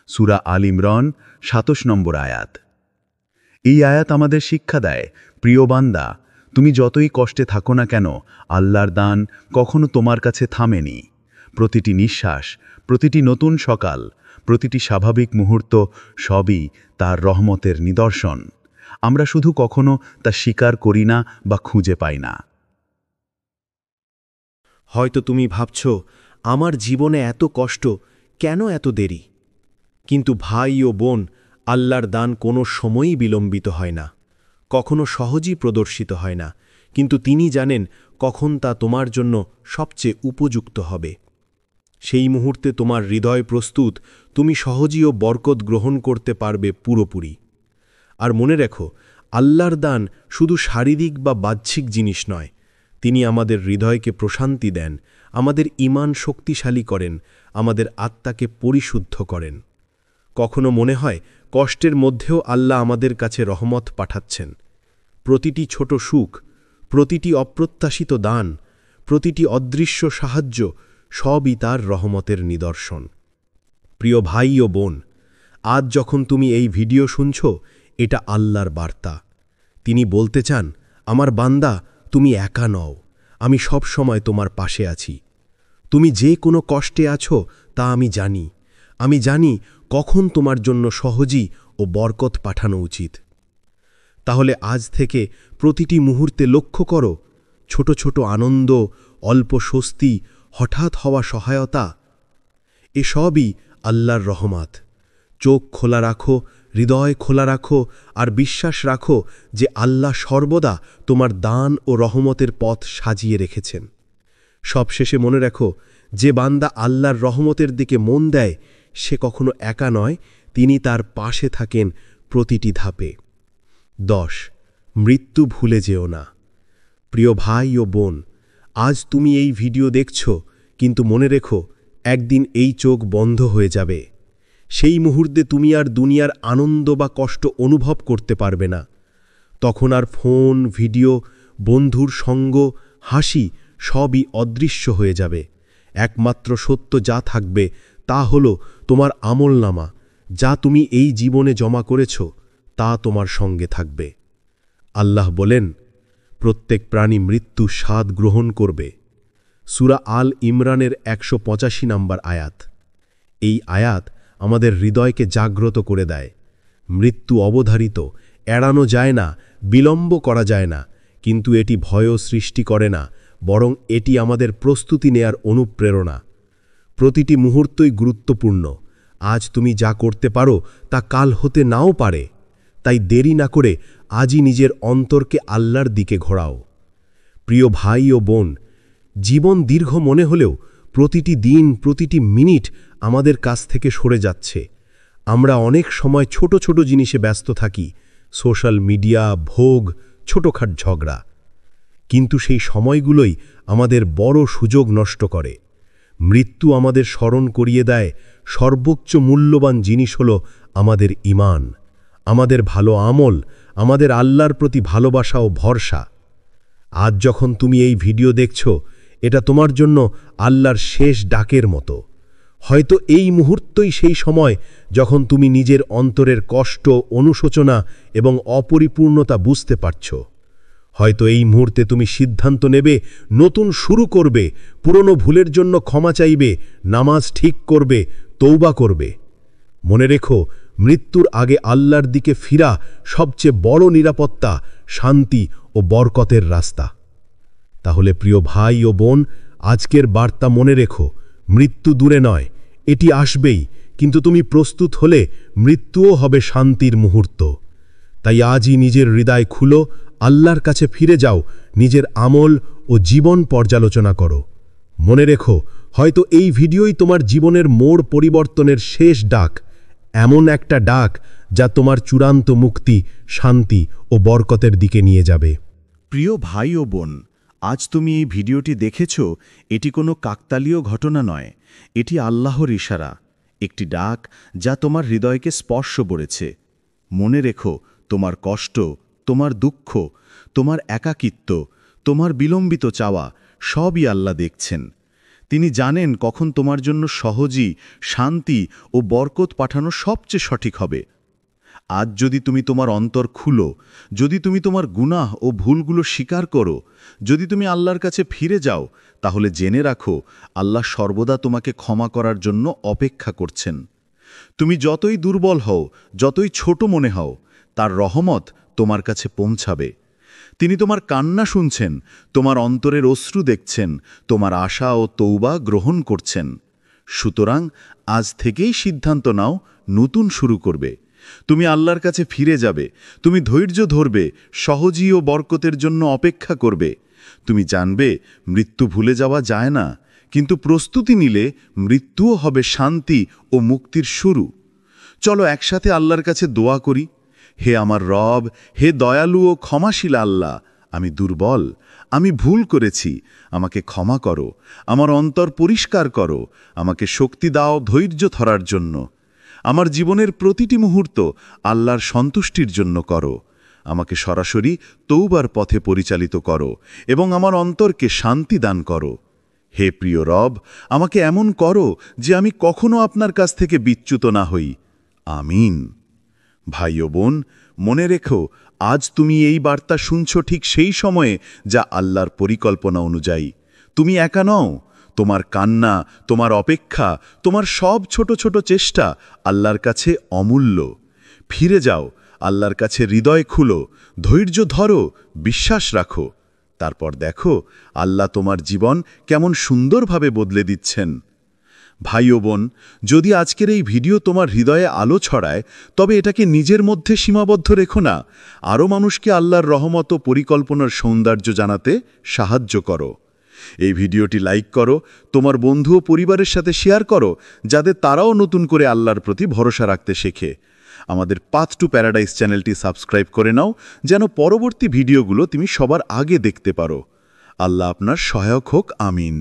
সূরা আল ইমরান 27 নম্বর আয়াত। এই আয়াত আমাদের শিক্ষা দেয়, প্রিয় বান্দা, তুমি যতই কষ্টে থাকো না কেন, আল্লাহর দান কখনো তোমার কাছে থামেনি। প্রতিটি নিঃশ্বাস, প্রতিটি নতুন সকাল, প্রতিটি স্বাভাবিক মুহূর্ত সবই তার রহমতের নিদর্শন। আমরা শুধু কখনো তা স্বীকার করি না বা খুঁজে পাই না। হয়তো তুমি ভাবছ, আমার জীবনে এত কষ্ট, কেন এত দেরি? কিন্তু ভাই ও বোন, আল্লাহর দান কোনো সময়ই বিলম্বিত হয় না, কখনো সহজেই প্রদর্শিত হয় না, কিন্তু তিনি জানেন কখন তা তোমার জন্য সবচেয়ে উপযুক্ত হবে। সেই মুহূর্তে তোমার হৃদয় প্রস্তুত, তুমি সহজেই ও বরকত গ্রহণ করতে পারবে পুরোপুরি। আর মনে রেখো, আল্লাহর দান শুধু শারীরিক বা বাহ্যিক জিনিস নয়, তিনি আমাদের হৃদয়কে প্রশান্তি দেন, আমাদের ঈমান শক্তিশালী করেন, আমাদের আত্মাকে পরিশুদ্ধ করেন। কখনো মনে হয় কষ্টের মধ্যেও আল্লাহ আমাদের কাছে রহমত পাঠাচ্ছেন। প্রতিটি ছোট সুখ, প্রতিটি অপ্রত্যাশিত দান, প্রতিটি অদৃশ্য সাহায্য সবই তার রহমতের নিদর্শন। প্রিয় ভাই ও বোন, আজ যখন তুমি এই ভিডিও শুনছ, এটা আল্লাহর বার্তা। তিনি বলতে চান, আমার বান্দা, তুমি একা নও, আমি সব সময় তোমার পাশে আছি। তুমি যে কোনো কষ্টে আছো তা আমি জানি। আমি জানি কখন তোমার জন্য সহজই ও বরকত পাঠানো উচিত। তাহলে আজ থেকে প্রতিটি মুহূর্তে লক্ষ্য করো ছোট ছোট আনন্দ, অল্প স্বস্তি, হঠাৎ হওয়া সহায়তা, এসবই আল্লাহর রহমত। চোখ খোলা রাখো, হৃদয় খোলা রাখো, আর বিশ্বাস রাখো যে আল্লাহ সর্বদা তোমার দান ও রহমতের পথ সাজিয়ে রেখেছেন। সবশেষে মনে রাখো, যে বান্দা আল্লাহর রহমতের দিকে মন দেয় সে কখনো একা নয়, তিনি তার পাশে থাকেন প্রতিটি ধাপে। 10. মৃত্যু ভুলে যেও না। প্রিয় ভাই ও বোন, আজ তুমি এই ভিডিও দেখছ, কিন্তু মনে রেখো একদিন এই চোখ বন্ধ হয়ে যাবে। সেই মুহূর্তে তুমি আর দুনিয়ার আনন্দ বা কষ্ট অনুভব করতে পারবে না। তখন আর ফোন, ভিডিও, বন্ধুর সঙ্গ, হাসি সবই অদৃশ্য হয়ে যাবে। একমাত্র সত্য যা থাকবে তা হলো তোমার আমলনামা, যা তুমি এই জীবনে জমা করেছ তা তোমার সঙ্গে থাকবে। আল্লাহ বলেন, প্রত্যেক প্রাণী মৃত্যু স্বাদ গ্রহণ করবে। সূরা আল ইমরানের 185 নম্বর আয়াত। এই আয়াত আমাদের হৃদয়কে জাগ্রত করে দেয়। মৃত্যু অবধারিত, এড়ানো যায় না, বিলম্ব করা যায় না, কিন্তু এটি ভয়ও সৃষ্টি করে না, বরং এটি আমাদের প্রস্তুতি নেয়ার অনুপ্রেরণা। প্রতিটি মুহূর্তই গুরুত্বপূর্ণ। আজ তুমি যা করতে পারো তা কাল হতে নাও পারে। তাই দেরি না করে আজই নিজের অন্তরকে আল্লাহর দিকে ঘোরাও। প্রিয় ভাই ও বোন, জীবন দীর্ঘ মনে হলেও প্রতিটি দিন, প্রতিটি মিনিট আমাদের কাছ থেকে সরে যাচ্ছে। আমরা অনেক সময় ছোট ছোট জিনিসে ব্যস্ত থাকি, সোশ্যাল মিডিয়া, ভোগ, ছোটখাট ঝগড়া। কিন্তু সেই সময়গুলোই আমাদের বড় সুযোগ নষ্ট করে। মৃত্যু আমাদের স্মরণ করিয়ে দেয় সর্বোচ্চ মূল্যবান জিনিস হল আমাদের ঈমান, আমাদের ভালো আমল, আমাদের আল্লাহর প্রতি ভালোবাসা ও ভরসা। আজ যখন তুমি এই ভিডিও দেখছ, এটা তোমার জন্য আল্লাহর শেষ ডাকের মতো। হয়তো এই মুহূর্তই সেই সময় যখন তুমি নিজের অন্তরের কষ্ট, অনুশোচনা এবং অপরিপূর্ণতা বুঝতে পারছ। হয়তো এই মুহূর্তে তুমি সিদ্ধান্ত নেবে, নতুন শুরু করবে, পুরনো ভুলের জন্য ক্ষমা চাইবে, নামাজ ঠিক করবে, তওবা করবে। মনে রেখো, মৃত্যুর আগে আল্লাহর দিকে ফিরা সবচেয়ে বড় নিরাপত্তা, শান্তি ও বরকতের রাস্তা। তাহলে প্রিয় ভাই ও বোন, আজকের বার্তা মনে রেখো, মৃত্যু দূরে নয়, এটি আসবেই, কিন্তু তুমি প্রস্তুত হলে মৃত্যুও হবে শান্তির মুহূর্ত। তাই আজই নিজের হৃদয় খুলো, আল্লাহর কাছে ফিরে যাও, নিজের আমল ও জীবন পর্যালোচনা করো। মনে রেখো, হয়তো এই ভিডিওই তোমার জীবনের মোড় পরিবর্তনের শেষ ডাক, এমন একটা ডাক যা তোমার চূড়ান্ত মুক্তি, শান্তি ও বরকতের দিকে নিয়ে যাবে। প্রিয় ভাই ও বোন, আজ তুমি এই ভিডিওটি দেখেছ, এটি কোনো কাকতালীয় ঘটনা নয়, এটি আল্লাহর ইশারা, একটি ডাক যা তোমার হৃদয়কে স্পর্শ করেছে। মনে রেখো, তোমার কষ্ট, তোমার দুঃখ, তোমার একাকিত্ব, তোমার বিলম্বিত চাওয়া সবই আল্লাহ দেখছেন। তিনি জানেন কখন তোমার জন্য সহজই শান্তি ও বরকত পাঠানো সবচেয়ে সঠিক হবে। আজ যদি তুমি তোমার অন্তর খুলো, যদি তুমি তোমার গুনাহ ও ভুলগুলো স্বীকার করো, যদি তুমি আল্লাহর কাছে ফিরে যাও, তাহলে জেনে রাখো আল্লাহ সর্বদা তোমাকে ক্ষমা করার জন্য অপেক্ষা করছেন। তুমি যতই দুর্বল হও, যতই ছোট মনে হও, তার রহমত তোমার কাছে পৌঁছাবে। তিনি তোমার কান্না শুনছেন, তোমার অন্তরের অশ্রু দেখছেন, তোমার আশা ও তওবা গ্রহণ করছেন। সুতরাং আজ থেকেই সিদ্ধান্ত নাও, নতুন শুরু করবে। তুমি আল্লাহর কাছে ফিরে যাবে, তুমি ধৈর্য ধরবে, সহজী ও বরকতের জন্য অপেক্ষা করবে। তুমি জানবে মৃত্যু ভুলে যাওয়া যায় না, কিন্তু প্রস্তুতি নিলে মৃত্যুও হবে শান্তি ও মুক্তির শুরু। চলো একসাথে আল্লাহর কাছে দোয়া করি। হে আমার রব, হে দয়ালু ও ক্ষমাশীল আল্লাহ, আমি দুর্বল, আমি ভুল করেছি, আমাকে ক্ষমা করো, আমার অন্তর পরিষ্কার করো, আমাকে শক্তি দাও ধৈর্য ধরার জন্য। আমার জীবনের প্রতিটি মুহূর্ত আল্লাহর সন্তুষ্টির জন্য করো। আমাকে সরাসরি তওবার পথে পরিচালিত করো এবং আমার অন্তরকে শান্তি দান করো। হে প্রিয় রব, আমাকে এমন করো যে আমি কখনো আপনার কাছ থেকে বিচ্যুত না হই। আমিন। ভাই ও বোন, মনে রেখো, আজ তুমি এই বার্তা শুনছ ঠিক সেই সময়ে যা আল্লাহর পরিকল্পনা অনুযায়ী। তুমি একা নও। তোমার কান্না, তোমার অপেক্ষা, তোমার সব ছোট ছোট চেষ্টা আল্লাহর কাছে অমূল্য। ফিরে যাও, আল্লাহর কাছে হৃদয় খুলো, ধৈর্য ধরো, বিশ্বাস রাখো। তারপর দেখো আল্লাহ তোমার জীবন কেমন সুন্দরভাবে বদলে দিচ্ছেন। ভাই ও বোন, যদি আজকের এই ভিডিও তোমার হৃদয়ে আলো ছড়ায়, তবে এটাকে নিজের মধ্যে সীমাবদ্ধ রেখো না, আরও মানুষকে আল্লাহর রহমত ও পরিকল্পনার সৌন্দর্য জানাতে সাহায্য করো। এই ভিডিওটি লাইক করো, তোমার বন্ধু ও পরিবারের সাথে শেয়ার করো, যাতে তারাও নতুন করে আল্লাহর প্রতি ভরসা রাখতে শেখে। আমাদের পাথ টু প্যারাডাইস চ্যানেলটি সাবস্ক্রাইব করে নাও, যেন পরবর্তী ভিডিওগুলো তুমি সবার আগে দেখতে পারো। আল্লাহ আপনার সহায়ক হোক। আমিন।